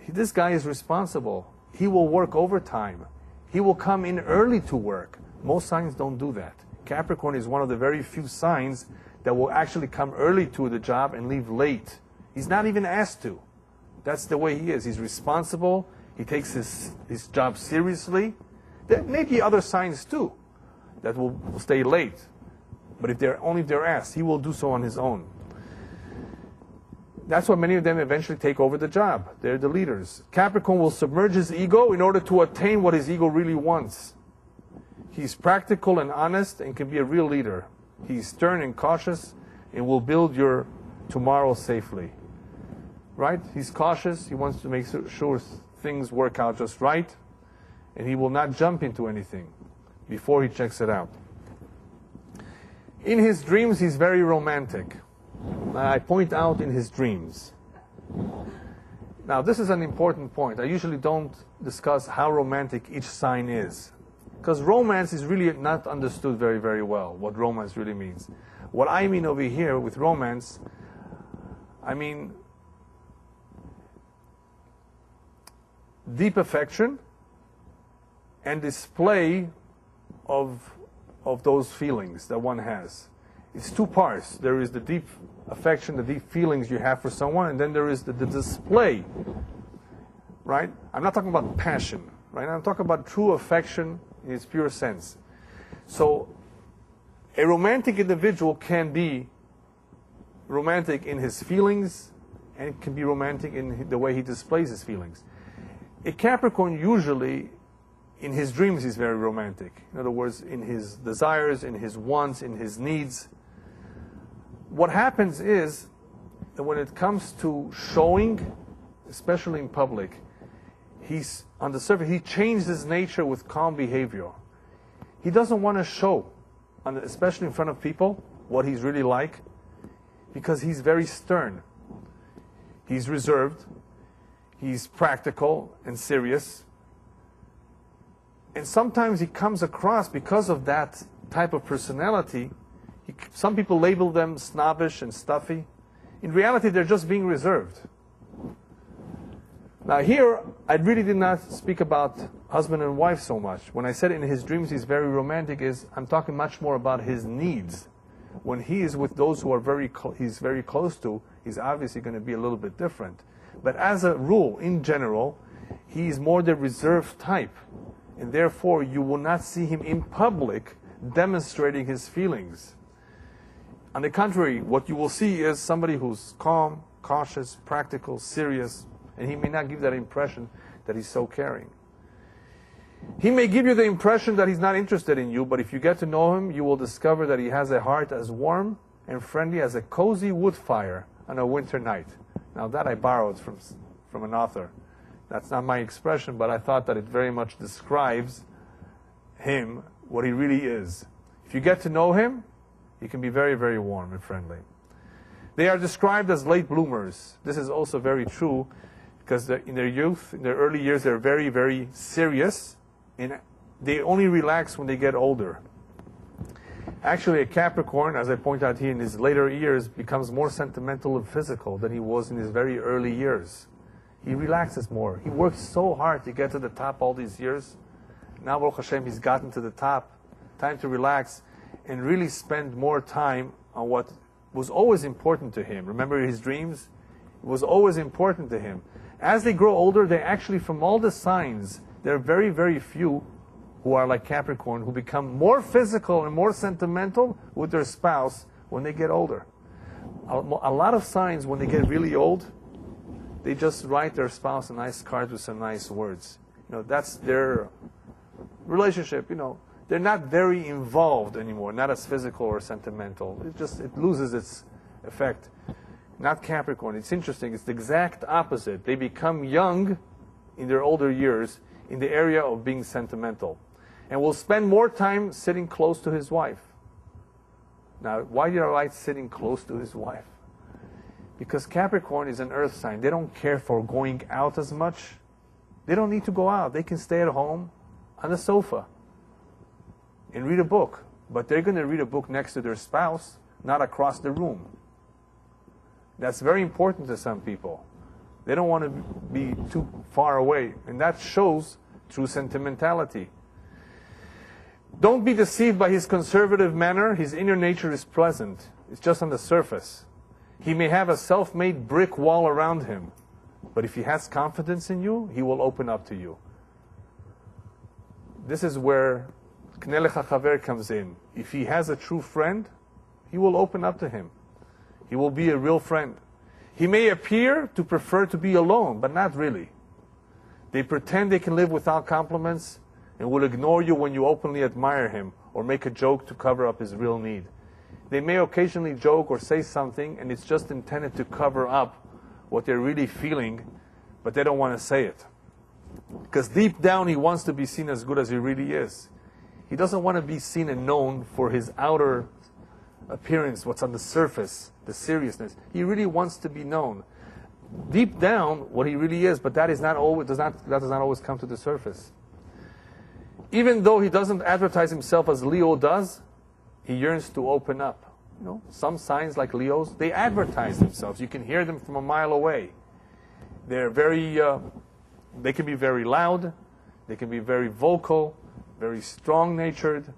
This guy is responsible. He will work overtime. He will come in early to work. Most signs don't do that. Capricorn is one of the very few signs that will actually come early to the job and leave late. He's not even asked to. That's the way he is. He's responsible. He takes his job seriously. There may be other signs too that will stay late. But if they're asked, he will do so on his own. That's why many of them eventually take over the job. They're the leaders. Capricorn will submerge his ego in order to attain what his ego really wants. He's practical and honest and can be a real leader. He's stern and cautious and will build your tomorrow safely. Right? He's cautious. He wants to make sure things work out just right. And he will not jump into anything before he checks it out. In his dreams, he's very romantic. I point out in his dreams. Now, this is an important point. I usually don't discuss how romantic each sign is, because romance is really not understood very, very well, what romance really means. What I mean over here with romance, I mean deep affection and display of those feelings that one has. It's two parts. There is the deep affection, the deep feelings you have for someone, and then there is the display, right? I'm not talking about passion, right? I'm talking about true affection in its pure sense. So a romantic individual can be romantic in his feelings, and it can be romantic in the way he displays his feelings. A Capricorn usually, in his dreams, is very romantic. In other words, in his desires, in his wants, in his needs. What happens is that when it comes to showing, especially in public, he's on the surface, he changes his nature with calm behavior. He doesn't want to show, especially in front of people, what he's really like, because he's very stern. He's reserved, he's practical and serious. And sometimes he comes across, because of that type of personality, some people label them snobbish and stuffy. In reality, they're just being reserved. Now here, I really did not speak about husband and wife so much. When I said in his dreams he's very romantic, I'm talking much more about his needs. When he is with those who are he's very close to, he's obviously going to be a little bit different. But as a rule, in general, he's more the reserved type. And therefore, you will not see him in public demonstrating his feelings. On the contrary, what you will see is somebody who's calm, cautious, practical, serious, and he may not give that impression that he's so caring. He may give you the impression that he's not interested in you, but if you get to know him, you will discover that he has a heart as warm and friendly as a cozy wood fire on a winter night. Now that I borrowed from an author. That's not my expression, but I thought that it very much describes him, what he really is. If you get to know him, he can be very, very warm and friendly. They are described as late bloomers. This is also very true, because in their youth, in their early years, they're very, very serious, and they only relax when they get older. Actually, a Capricorn, as I point out here, in his later years, becomes more sentimental and physical than he was in his very early years. He relaxes more. He works so hard to get to the top all these years. Now, Baruch Hashem, he's gotten to the top. Time to relax and really spend more time on what was always important to him. Remember his dreams? It was always important to him. As they grow older, they actually, from all the signs, there are very, very few who are like Capricorn, who become more physical and more sentimental with their spouse when they get older. A lot of signs, when they get really old, they just write their spouse a nice card with some nice words. That's their relationship. They're not very involved anymore, not as physical or sentimental. It loses its effect. Not Capricorn. It's interesting. It's the exact opposite. They become young in their older years in the area of being sentimental, and will spend more time sitting close to his wife. Now, why did I write sitting close to his wife? Because Capricorn is an earth sign. They don't care for going out as much. They don't need to go out. They can stay at home on the sofa and read a book. But they're going to read a book next to their spouse, not across the room. That's very important to some people. They don't want to be too far away. And that shows true sentimentality. Don't be deceived by his conservative manner. His inner nature is pleasant. It's just on the surface. He may have a self-made brick wall around him, but if he has confidence in you, he will open up to you. This is where K'nei Lecha Chaver comes in. If he has a true friend, he will open up to him. He will be a real friend. He may appear to prefer to be alone, but not really. They pretend they can live without compliments and will ignore you when you openly admire him or make a joke to cover up his real need. They may occasionally joke or say something, and it's just intended to cover up what they're really feeling, but they don't want to say it. Because deep down, he wants to be seen as good as he really is. He doesn't want to be seen and known for his outer appearance, what's on the surface, the seriousness. He really wants to be known. deep down what he really is, but that does not always come to the surface. Even though he doesn't advertise himself as Leo does, he yearns to open up. You know, some signs like Leos, they advertise themselves. You can hear them from a mile away. They're they can be very loud, they can be very vocal, very strong-natured.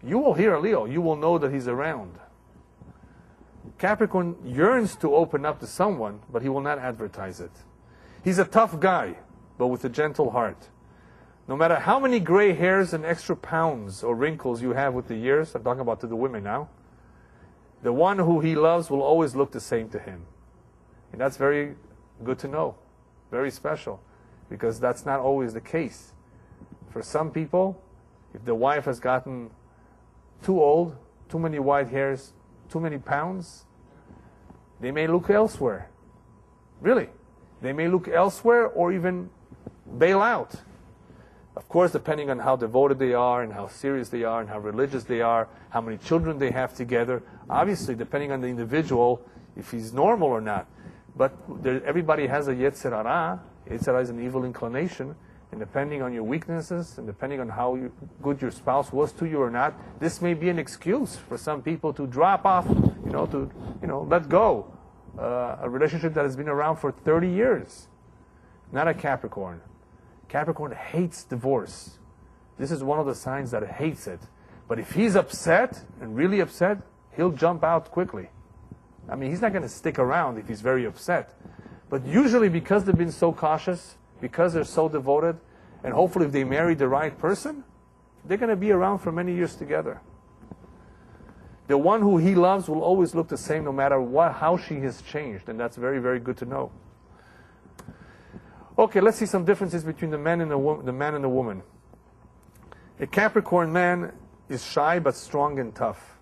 You will hear a Leo, you will know that he's around. Capricorn yearns to open up to someone, but he will not advertise it. He's a tough guy, but with a gentle heart. No matter how many gray hairs and extra pounds or wrinkles you have with the years, I'm talking about to the women now, the one who he loves will always look the same to him. And that's very good to know, very special, because that's not always the case. For some people, if the wife has gotten too old, too many white hairs, too many pounds, they may look elsewhere. Really. They may look elsewhere or even bail out. Of course, depending on how devoted they are and how serious they are and how religious they are, how many children they have together. Obviously, depending on the individual, if he's normal or not. But everybody has a Yetzer Hara. Yetzer Hara is an evil inclination. And depending on your weaknesses and depending on how good your spouse was to you or not, this may be an excuse for some people to drop off, to let go a relationship that has been around for 30 years. Not a Capricorn. Capricorn hates divorce. This is one of the signs that hates it. But if he's upset, and really upset, he'll jump out quickly. I mean, he's not going to stick around if he's very upset. But usually because they've been so cautious, because they're so devoted, and hopefully if they marry the right person, they're going to be around for many years together. The one who he loves will always look the same no matter how she has changed, and that's very, very good to know. Okay, let's see some differences between the man and the woman. A Capricorn man is shy but strong and tough.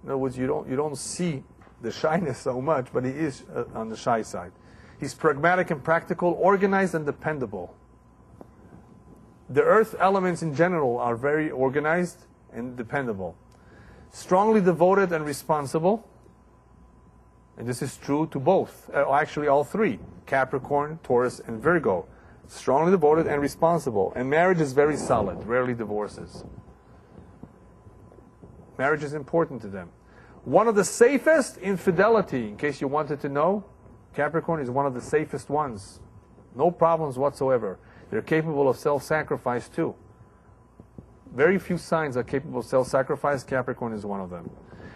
In other words, you don't see the shyness so much, but he is on the shy side. He's pragmatic and practical, organized and dependable. The earth elements in general are very organized and dependable. Strongly devoted and responsible. And this is true to both, actually all three, Capricorn, Taurus, and Virgo. Strongly devoted and responsible. And marriage is very solid, rarely divorces. Marriage is important to them. One of the safest in fidelity, in case you wanted to know, Capricorn is one of the safest ones. No problems whatsoever. They're capable of self-sacrifice too. Very few signs are capable of self-sacrifice. Capricorn is one of them.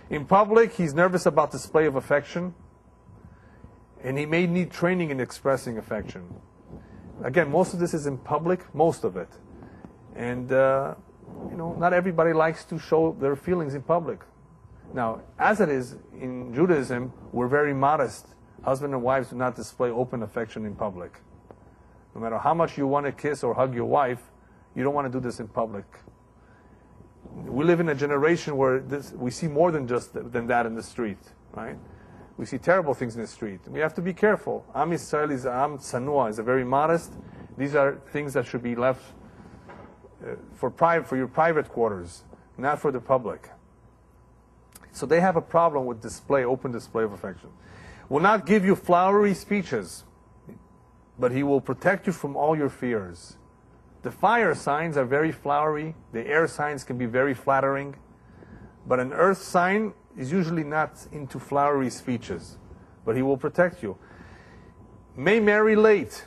In public, he's nervous about display of affection, and he may need training in expressing affection. Again, most of this is in public, most of it. And, not everybody likes to show their feelings in public. Now, as it is, in Judaism, we're very modest. Husband and wives do not display open affection in public. No matter how much you want to kiss or hug your wife, you don't want to do this in public. We live in a generation where we see more than that in the street, right? We see terrible things in the street. We have to be careful. Am Yisrael is Am Tsanua, is a very modest. These are things that should be left for your private quarters, not for the public. So they have a problem with open display of affection. Will not give you flowery speeches, but he will protect you from all your fears. The fire signs are very flowery. The air signs can be very flattering. But an earth sign is usually not into flowery speeches. But he will protect you. May marry late,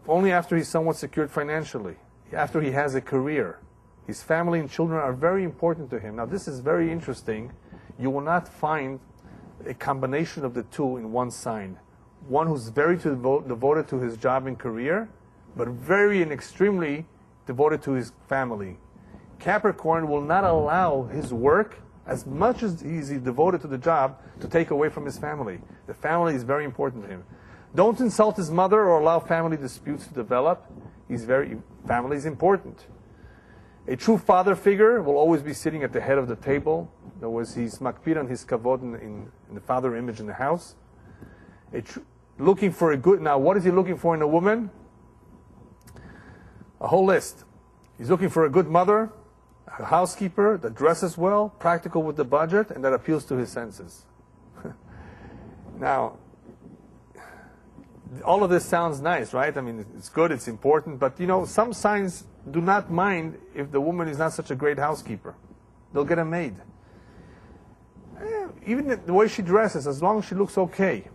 only after he's somewhat secured financially, after he has a career. His family and children are very important to him. Now this is very interesting. You will not find a combination of the two in one sign. One who's very devoted to his job and career, but very and extremely devoted to his family. Capricorn will not allow his work, as much as he's devoted to the job, to take away from his family. The family is very important to him. Don't insult his mother or allow family disputes to develop. Family is important. A true father figure will always be sitting at the head of the table. In other words, he's makpid on his kavod in the father image in the house. Now what is he looking for in a woman? A whole list. He's looking for a good mother, a housekeeper that dresses well, practical with the budget, and that appeals to his senses. Now, all of this sounds nice, right? I mean, it's good, it's important, but you know, some signs do not mind if the woman is not such a great housekeeper. They'll get a maid. Even the way she dresses, as long as she looks okay.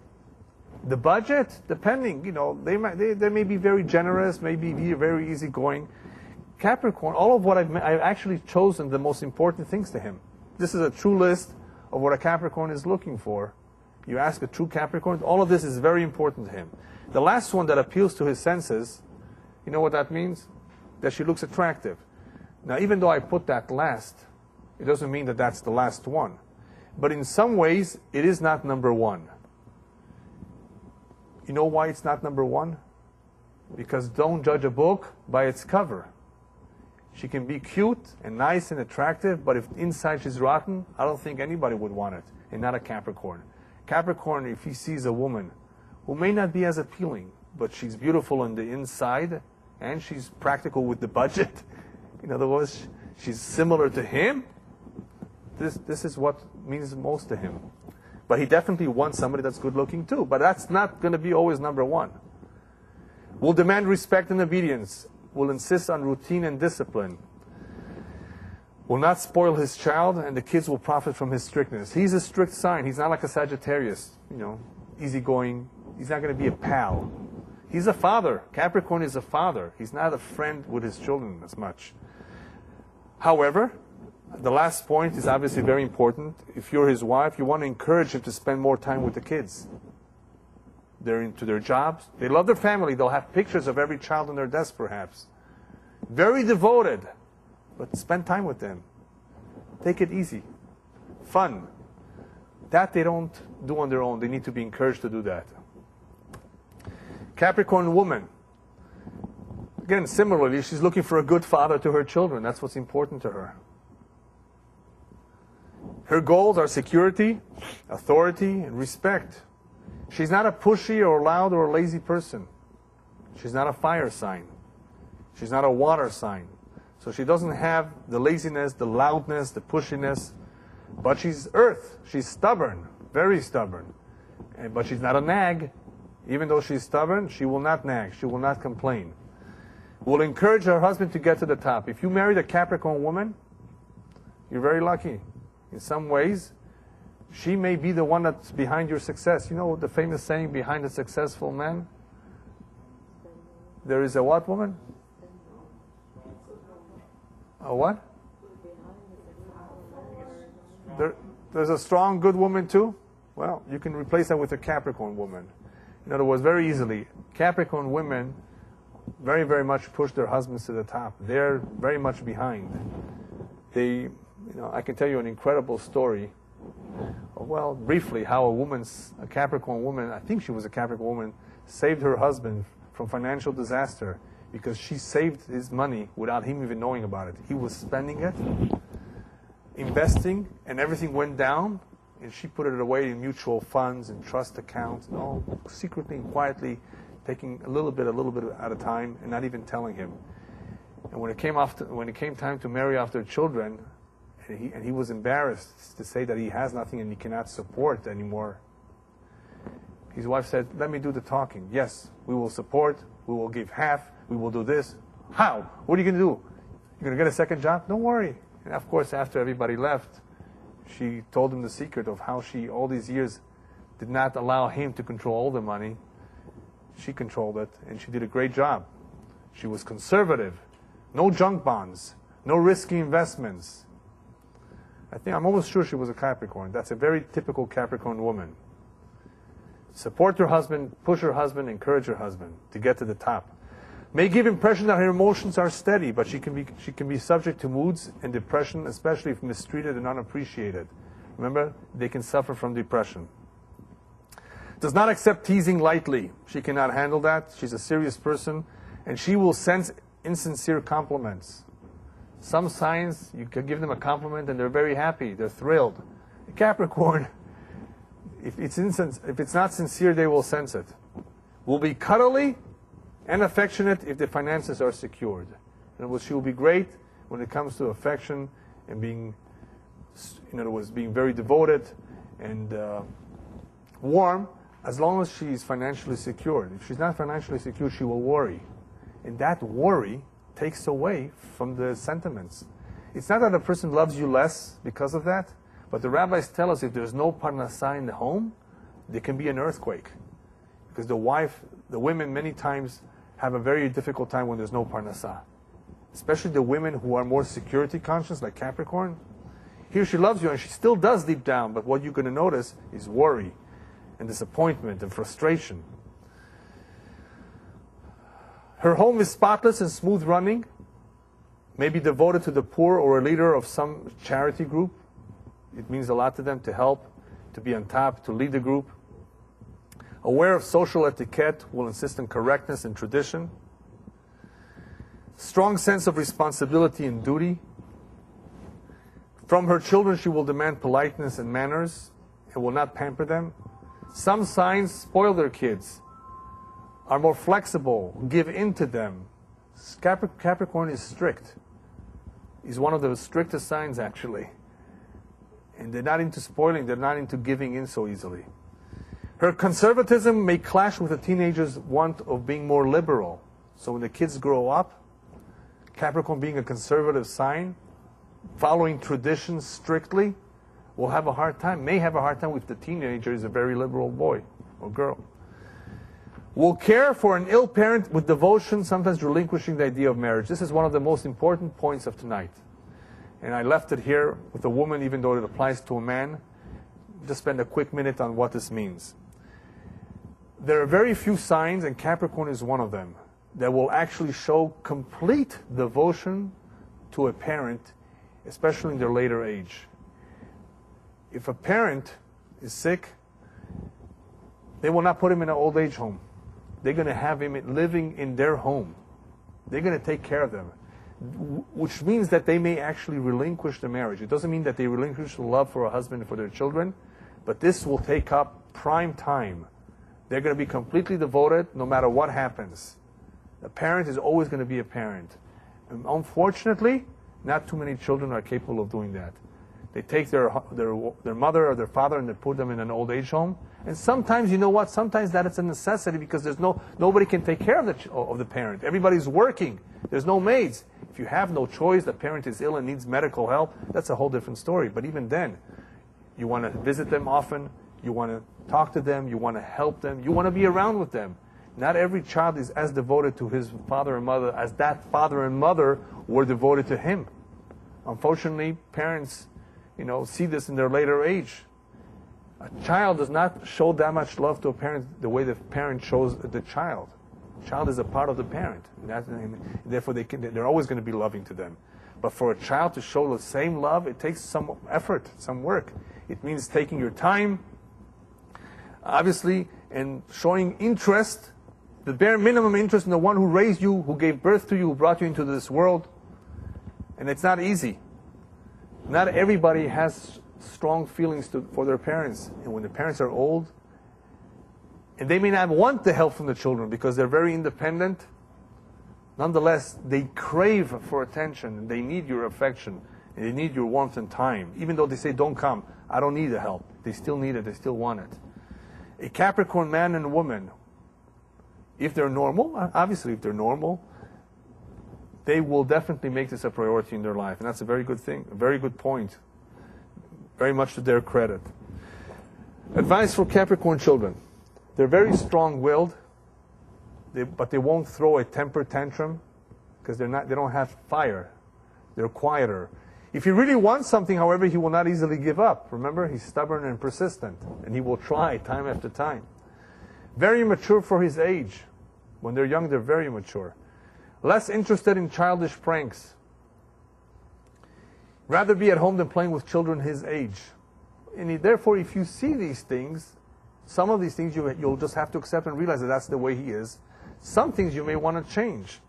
The budget, depending, you know, they may be very generous, maybe very easygoing. Capricorn, all of what I've actually chosen the most important things to him. This is a true list of what a Capricorn is looking for. You ask a true Capricorn, all of this is very important to him. The last one that appeals to his senses, you know what that means? That she looks attractive. Now, even though I put that last, it doesn't mean that that's the last one. But in some ways, it is not number one. You know why it's not number one? Because don't judge a book by its cover. She can be cute and nice and attractive, but if inside she's rotten, I don't think anybody would want it, and not a Capricorn. Capricorn, if he sees a woman who may not be as appealing, but she's beautiful on the inside, and she's practical with the budget, in other words, she's similar to him, this is what means most to him. But he definitely wants somebody that's good looking too, but that's not going to be always number one. Will demand respect and obedience, will insist on routine and discipline, will not spoil his child, and the kids will profit from his strictness. He's a strict sign. He's not like a Sagittarius, you know, easygoing. He's not going to be a pal. He's a father. Capricorn is a father. He's not a friend with his children as much. However, the last point is obviously very important. If you're his wife, you want to encourage him to spend more time with the kids. They're into their jobs. They love their family. They'll have pictures of every child on their desk, perhaps. Very devoted. But spend time with them. Take it easy. Fun. That they don't do on their own. They need to be encouraged to do that. Capricorn woman. Again, similarly, she's looking for a good father to her children. That's what's important to her. Her goals are security, authority, and respect. She's not a pushy or loud or lazy person. She's not a fire sign. She's not a water sign. So she doesn't have the laziness, the loudness, the pushiness. But she's earth. She's stubborn, very stubborn. But she's not a nag. Even though she's stubborn, she will not nag. She will not complain. Will encourage her husband to get to the top. If you married a Capricorn woman, you're very lucky. In some ways, she may be the one that's behind your success. You know the famous saying, behind a successful man? There is a what woman? A what? There's a strong, good woman too? Well, you can replace that with a Capricorn woman. In other words, very easily. Capricorn women very, very much push their husbands to the top. They're very much behind. They, I can tell you an incredible story. Well, briefly, how a Capricorn woman, I think she was a Capricorn woman, saved her husband from financial disaster because she saved his money without him even knowing about it. He was spending it, investing, and everything went down, and she put it away in mutual funds and trust accounts, and all secretly and quietly, taking a little bit at a time, and not even telling him. And when it came time to marry off their children, and he was embarrassed to say that he has nothing and he cannot support anymore, his wife said, "Let me do the talking. Yes, we will support, we will give half, we will do this." "How? What are you going to do? You're going to get a second job?" "Don't worry." And of course, after everybody left, she told him the secret of how she, all these years, did not allow him to control all the money. She controlled it, and she did a great job. She was conservative. No junk bonds. No risky investments. I'm almost sure she was a Capricorn. That's a very typical Capricorn woman. Support her husband, push her husband, encourage her husband to get to the top. May give impression that her emotions are steady, but she can be subject to moods and depression, especially if mistreated and unappreciated. Remember, they can suffer from depression. Does not accept teasing lightly. She cannot handle that. She's a serious person, and she will sense insincere compliments. Some signs, you can give them a compliment and they're very happy, they're thrilled. Capricorn, if it's not sincere, they will sense it. Will be cuddly and affectionate if the finances are secured. In other words, she will be great when it comes to affection and being, being very devoted and warm, as long as she's financially secure. If she's not financially secure, she will worry. And that worry takes away from the sentiments. It's not that a person loves you less because of that, but the rabbis tell us if there's no parnassah in the home, there can be an earthquake. Because the women many times have a very difficult time when there's no parnassah. Especially the women who are more security conscious, like Capricorn. Here she loves you, and she still does deep down, but what you're going to notice is worry and disappointment and frustration. Her home is spotless and smooth running, maybe devoted to the poor or a leader of some charity group. It means a lot to them to help, to be on top, to lead the group. Aware of social etiquette, will insist on correctness and tradition. Strong sense of responsibility and duty. From her children, she will demand politeness and manners and will not pamper them. Some signs spoil their kids, are more flexible, give in to them. Capricorn is strict. He's one of the strictest signs, actually. And they're not into spoiling, they're not into giving in so easily. Her conservatism may clash with a teenager's want of being more liberal. So when the kids grow up, Capricorn being a conservative sign, following traditions strictly, will have a hard time, may have a hard time if the teenager is a very liberal boy or girl. Will care for an ill parent with devotion, sometimes relinquishing the idea of marriage. This is one of the most important points of tonight. And I left it here with a woman, even though it applies to a man. Just spend a quick minute on what this means. There are very few signs, and Capricorn is one of them, that will actually show complete devotion to a parent, especially in their later age. If a parent is sick, they will not put him in an old age home. They're going to have him living in their home. They're going to take care of them, which means that they may actually relinquish the marriage. It doesn't mean that they relinquish the love for a husband and for their children, but this will take up prime time. They're going to be completely devoted no matter what happens. A parent is always going to be a parent. And unfortunately, not too many children are capable of doing that. They take their mother or their father and they put them in an old age home. And sometimes, you know what? Sometimes that is a necessity because there's nobody can take care of the parent. Everybody's working. There's no maids. If you have no choice, the parent is ill and needs medical help, that's a whole different story. But even then, you want to visit them often. You want to talk to them. You want to help them. You want to be around with them. Not every child is as devoted to his father and mother as that father and mother were devoted to him. Unfortunately, parents, see this in their later age. A child does not show that much love to a parent the way the parent shows the child. The child is a part of the parent. And therefore, they're always going to be loving to them. But for a child to show the same love, it takes some effort, some work. It means taking your time, obviously, and showing interest, the bare minimum interest in the one who raised you, who gave birth to you, who brought you into this world. And it's not easy. Not everybody has strong feelings for their parents. And when the parents are old, and they may not want the help from the children because they're very independent, nonetheless, they crave for attention, and they need your affection, and they need your warmth and time. Even though they say, don't come, I don't need the help. They still need it, they still want it. A Capricorn man and woman, if they're normal, obviously if they're normal, they will definitely make this a priority in their life. And that's a very good thing, a very good point. Very much to their credit. Advice for Capricorn children. They're very strong-willed, but they won't throw a temper tantrum because they don't have fire. They're quieter. If he really wants something, however, he will not easily give up. Remember, he's stubborn and persistent, and he will try time after time. Very mature for his age. When they're young, they're very mature. Less interested in childish pranks. Rather be at home than playing with children his age. And therefore, if you see these things, some of these things you'll just have to accept and realize that that's the way he is. Some things you may want to change.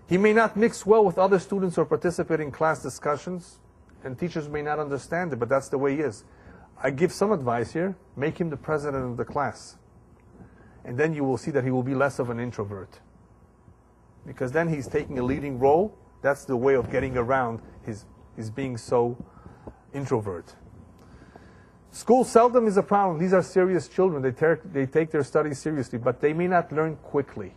He may not mix well with other students or participate in class discussions, and teachers may not understand it, but that's the way he is. I give some advice here. Make him the president of the class. And then you will see that he will be less of an introvert. Because then he's taking a leading role. That's the way of getting around his being so introvert. School seldom is a problem. These are serious children. They take their studies seriously, but they may not learn quickly.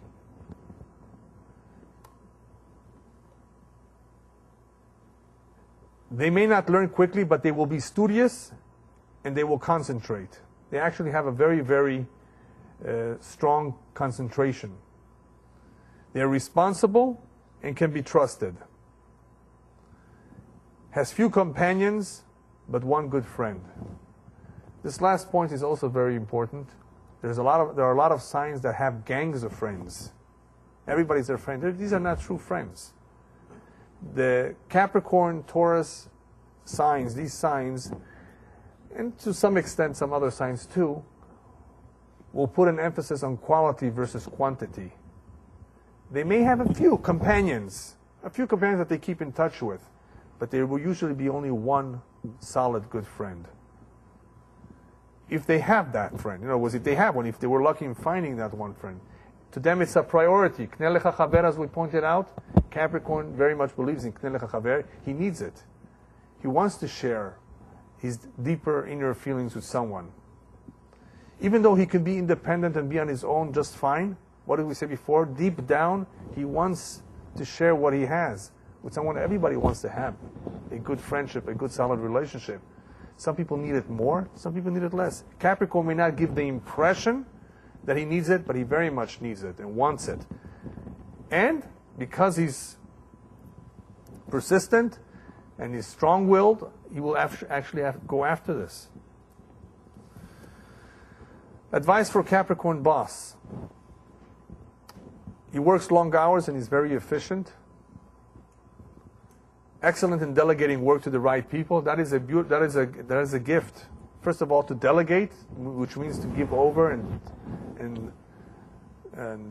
They may not learn quickly, but they will be studious and they will concentrate. They actually have a very, very strong concentration. They're responsible and can be trusted. Has few companions, but one good friend. This last point is also very important. There are a lot of signs that have gangs of friends. Everybody's their friend. These are not true friends. The Capricorn, Taurus signs, these signs, and to some extent some other signs too, will put an emphasis on quality versus quantity. They may have a few companions that they keep in touch with, but there will usually be only one solid good friend. If they have that friend, if they have one, if they were lucky in finding that one friend, to them it's a priority. K'nei lecha chaver, as we pointed out, Capricorn very much believes in K'nei lecha chaver. He needs it. He wants to share his deeper inner feelings with someone. Even though he can be independent and be on his own just fine, what did we say before? Deep down, he wants to share what he has with someone. Everybody wants to have a good friendship, a good solid relationship. Some people need it more, some people need it less. Capricorn may not give the impression that he needs it, but he very much needs it and wants it. And because he's persistent and he's strong-willed, he will actually go after this. Advice for Capricorn boss. He works long hours and he's very efficient. Excellent in delegating work to the right people. That is a gift. First of all, to delegate, which means to give over and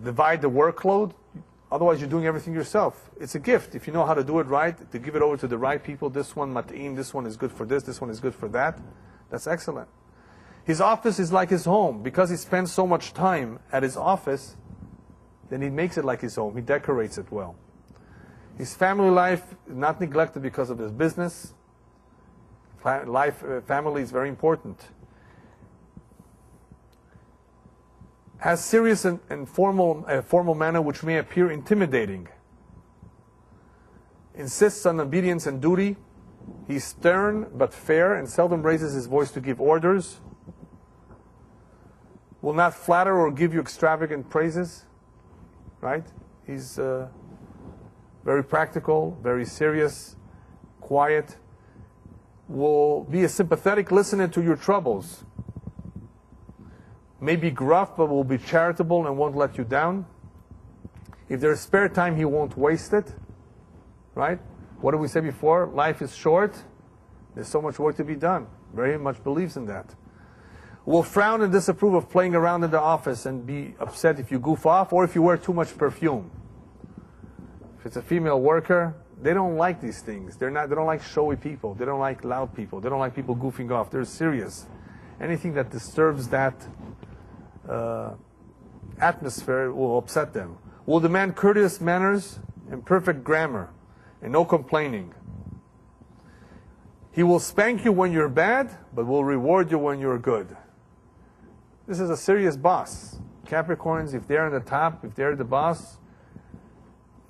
divide the workload. Otherwise, you're doing everything yourself. It's a gift. If you know how to do it right, to give it over to the right people. This one, mat'im, this one is good for this one is good for that. That's excellent. His office is like his home. Because he spends so much time at his office, then he makes it like his home. He decorates it well. His family life is not neglected because of his business. Family is very important. Has serious and formal manner which may appear intimidating. Insists on obedience and duty. He's stern but fair and seldom raises his voice to give orders. Will not flatter or give you extravagant praises. Right? He's very practical, very serious, quiet. Will be a sympathetic listener to your troubles. May be gruff, but will be charitable and won't let you down. If there's spare time, he won't waste it. Right? What did we say before? Life is short. There's so much work to be done. Very much believes in that. Will frown and disapprove of playing around in the office and be upset if you goof off or if you wear too much perfume. If it's a female worker, they don't like these things. They don't like showy people. They don't like loud people. They don't like people goofing off. They're serious. Anything that disturbs that atmosphere will upset them. Will demand courteous manners and perfect grammar and no complaining. He will spank you when you're bad, but will reward you when you're good. This is a serious boss. Capricorns, if they're on the top, if they're the boss,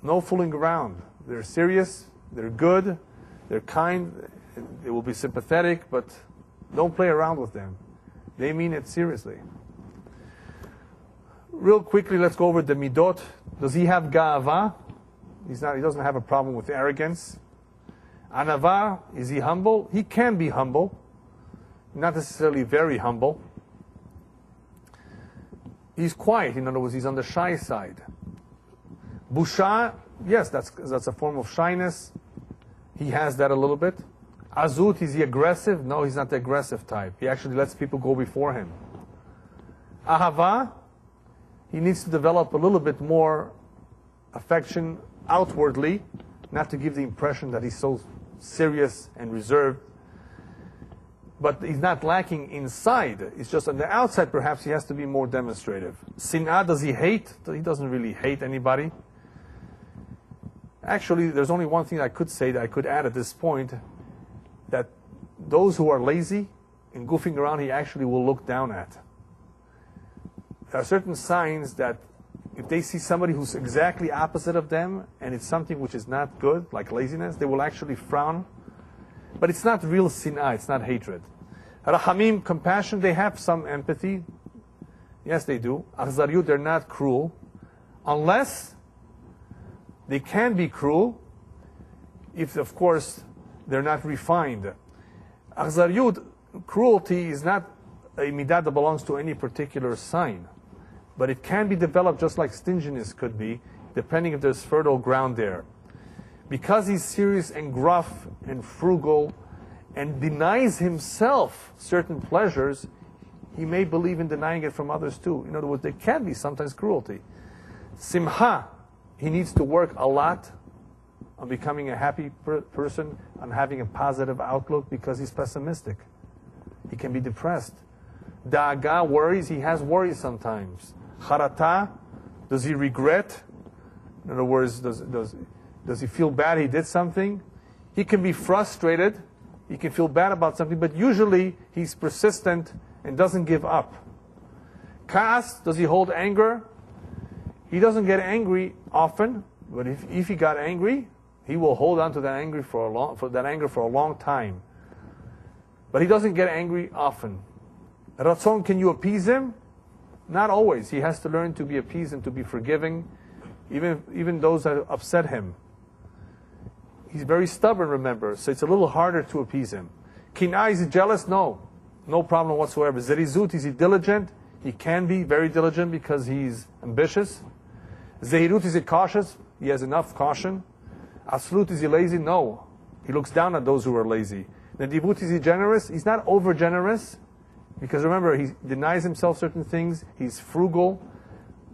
no fooling around. They're serious, they're good, they're kind, they will be sympathetic, but don't play around with them. They mean it seriously. Real quickly, let's go over the midot. Does he have ga'ava? He doesn't have a problem with arrogance. Anava, is he humble? He can be humble, not necessarily very humble. He's quiet, in other words, he's on the shy side. Busha, yes, that's a form of shyness. He has that a little bit. Azut, is he aggressive? No, he's not the aggressive type. He actually lets people go before him. Ahava, he needs to develop a little bit more affection outwardly, not to give the impression that he's so serious and reserved. But he's not lacking inside. It's just on the outside, perhaps he has to be more demonstrative. Sin'ah, does he hate? He doesn't really hate anybody. Actually, there's only one thing I could say that I could add at this point, that those who are lazy and goofing around, he actually will look down at. There are certain signs that if they see somebody who's exactly opposite of them, and it's something which is not good, like laziness, they will actually frown. But it's not real sin'ah, it's not hatred. Rahamim, compassion, they have some empathy. Yes, they do. Akhzariyut, they're not cruel. Unless they can be cruel, if, of course, they're not refined. Akhzariyut, cruelty, is not a midah that belongs to any particular sign. But it can be developed just like stinginess could be, depending if there's fertile ground there. Because he's serious and gruff and frugal and denies himself certain pleasures, he may believe in denying it from others too. In other words, there can be sometimes cruelty. Simha, he needs to work a lot on becoming a happy person, on having a positive outlook, because he's pessimistic. He can be depressed. Da'aga, worries, he has worries sometimes. Charata, does he regret? In other words, does he feel bad he did something? He can be frustrated. He can feel bad about something, but usually he's persistent and doesn't give up. Kas, does he hold anger? He doesn't get angry often, but if he got angry, he will hold on to that anger for a long time. But he doesn't get angry often. Ratzon, can you appease him? Not always. He has to learn to be appeased and to be forgiving, even those that upset him. He's very stubborn, remember, so it's a little harder to appease him. Kinah, is he jealous? No problem whatsoever. Zerizut, is he diligent? He can be very diligent because he's ambitious. Zehirut, is he cautious? He has enough caution. Aslut, is he lazy? No. He looks down at those who are lazy. Nedivut, is he generous? He's not over generous, because remember, he denies himself certain things. He's frugal,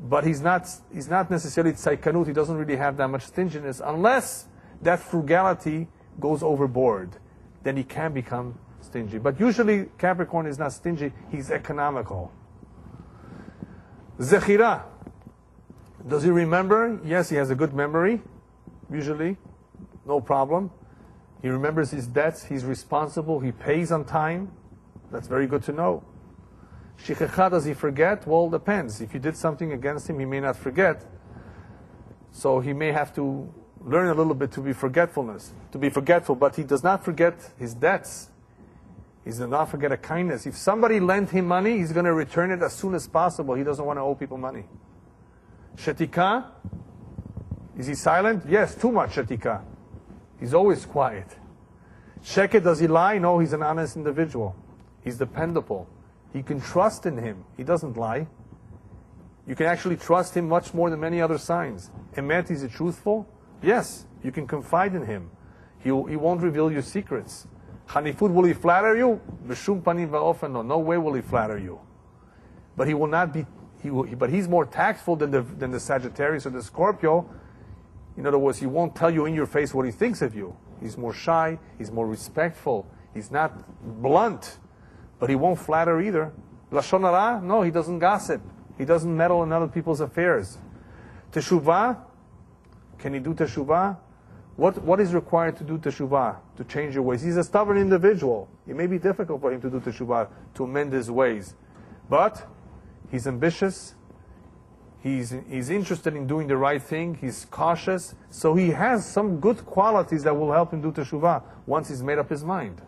but he's not necessarily tzaikanut. He doesn't really have that much stinginess, unless that frugality goes overboard. Then he can become stingy. But usually Capricorn is not stingy, he's economical. Zechira, does he remember? Yes, he has a good memory, usually, no problem. He remembers his debts, he's responsible, he pays on time. That's very good to know. Shichecha, does he forget? Well, depends. If you did something against him, he may not forget. So he may have to learn a little bit to be forgetful, but he does not forget his debts. He does not forget a kindness. If somebody lent him money, he's going to return it as soon as possible. He doesn't want to owe people money. Shetika, is he silent? Yes, too much shetika. He's always quiet. Sheket, does he lie? No, he's an honest individual. He's dependable. You can trust in him. He doesn't lie. You can actually trust him much more than many other signs. Emet, is he truthful? Yes, you can confide in him. He won't reveal your secrets. Hanifut, will he flatter you? B'shum panim va'ofen, no way will he flatter you. But he will not be. But he's more tactful than the Sagittarius or the Scorpio. In other words, he won't tell you in your face what he thinks of you. He's more shy. He's more respectful. He's not blunt, but he won't flatter either. Lashon hara, no, he doesn't gossip. He doesn't meddle in other people's affairs. Teshuvah, can he do teshuvah? What is required to do teshuvah, to change your ways? He's a stubborn individual. It may be difficult for him to do teshuvah, to amend his ways. But he's ambitious. He's interested in doing the right thing. He's cautious. So he has some good qualities that will help him do teshuvah once he's made up his mind.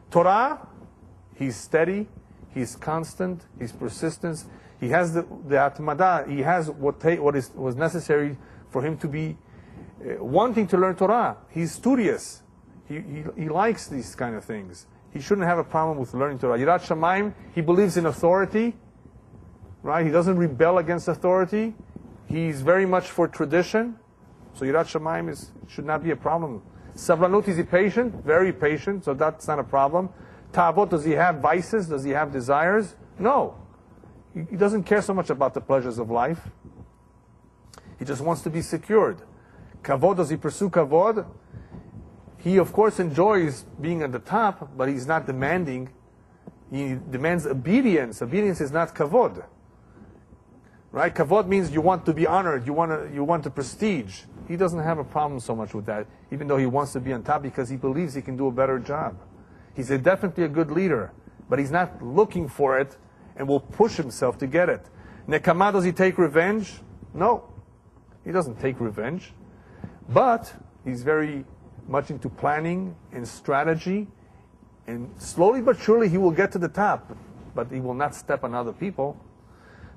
Torah, he's steady. He's constant. He's persistent. He has the atmada. He has what was necessary for him to be wanting to learn Torah. He's studious. He likes these kind of things. He shouldn't have a problem with learning Torah. Yirat Shamayim, he believes in authority. Right? He doesn't rebel against authority. He's very much for tradition. So Yirat Shamayim should not be a problem. Sabranut, is he patient? Very patient, so that's not a problem. Ta'avot, does he have vices? Does he have desires? No. He doesn't care so much about the pleasures of life. He just wants to be secured. Kavod, does he pursue kavod? He, of course, enjoys being at the top, but he's not demanding. He demands obedience. Obedience is not kavod. Right? Kavod means you want to be honored. You want the prestige. He doesn't have a problem so much with that, even though he wants to be on top because he believes he can do a better job. He's definitely a good leader. but he's not looking for it and will push himself to get it. Nekama, does he take revenge? No, he doesn't take revenge. But he's very much into planning and strategy, and slowly but surely he will get to the top, but he will not step on other people.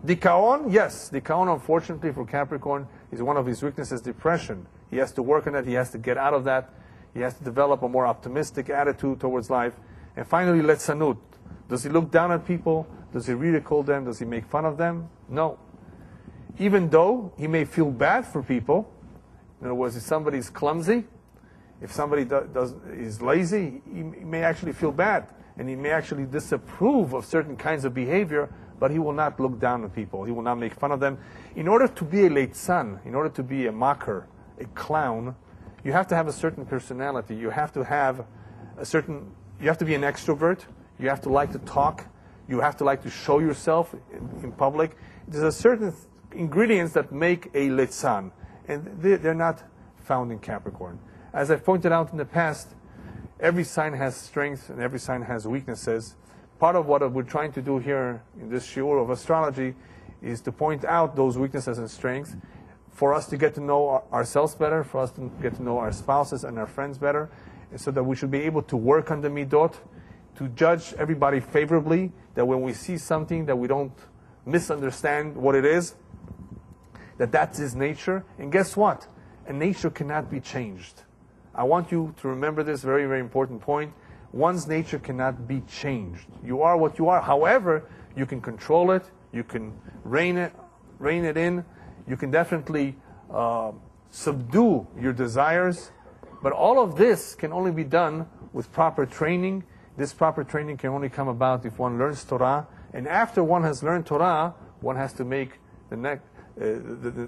Dikaon, yes, Dikaon, unfortunately for Capricorn, is one of his weaknesses, depression. He has to work on it, he has to get out of that, he has to develop a more optimistic attitude towards life. And finally, Letzanut. Does he look down at people? Does he ridicule them? Does he make fun of them? No. Even though he may feel bad for people, in other words, if somebody's clumsy, if somebody is lazy, he may actually feel bad, and he may actually disapprove of certain kinds of behavior, but he will not look down on people. He will not make fun of them. In order to be a leitzan, in order to be a mocker, a clown, you have to have a certain personality. You have to have you have to be an extrovert. You have to like to talk. You have to like to show yourself in public. There's a certain ingredients that make a leitzan, and they're not found in Capricorn. As I've pointed out in the past, every sign has strengths and every sign has weaknesses. Part of what we're trying to do here in this shiur of astrology is to point out those weaknesses and strengths for us to get to know ourselves better, for us to get to know our spouses and our friends better, and so that we should be able to work on the midot, to judge everybody favorably, that when we see something that we don't misunderstand what it is, that's his nature. And guess what? A nature cannot be changed. I want you to remember this very, very important point. One's nature cannot be changed. You are what you are. However, you can control it. You can rein it in. You can definitely subdue your desires. But all of this can only be done with proper training. This proper training can only come about if one learns Torah. And after one has learned Torah, one has to make the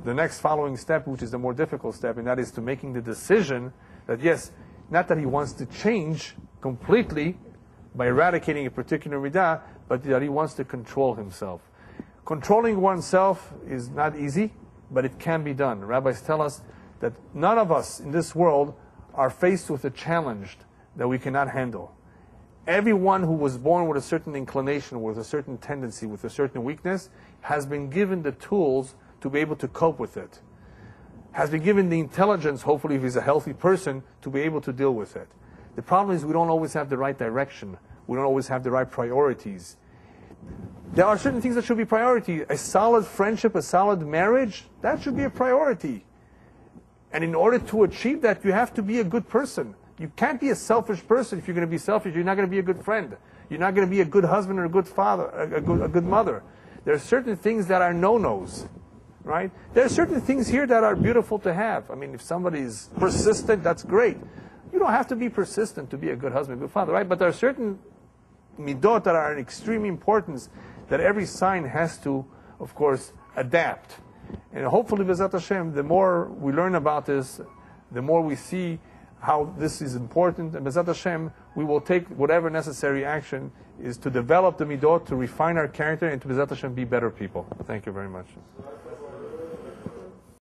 next following step, which is the more difficult step, and that is to making the decision that yes, not that he wants to change completely by eradicating a particular midah, but that he wants to control himself. Controlling oneself is not easy, but it can be done. Rabbis tell us that none of us in this world are faced with a challenge that we cannot handle. Everyone who was born with a certain inclination, with a certain tendency, with a certain weakness, has been given the tools to be able to cope with it. Has been given the intelligence, hopefully if he's a healthy person, to be able to deal with it. The problem is we don't always have the right direction. We don't always have the right priorities. There are certain things that should be priority. A solid friendship, a solid marriage, that should be a priority. And in order to achieve that, you have to be a good person. You can't be a selfish person. If you're going to be selfish, you're not going to be a good friend. You're not going to be a good husband or a good father, a good mother. There are certain things that are no-nos, right? There are certain things here that are beautiful to have. I mean, if somebody is persistent, that's great. You don't have to be persistent to be a good husband, good father, right? But there are certain midot that are of extreme importance that every sign has to, of course, adapt. And hopefully, B'ezrat Hashem, the more we learn about this, the more we see how this is important. And B'ezrat Hashem, we will take whatever necessary action is to develop the midot, to refine our character, and to B'ezrat Hashem be better people. Thank you very much.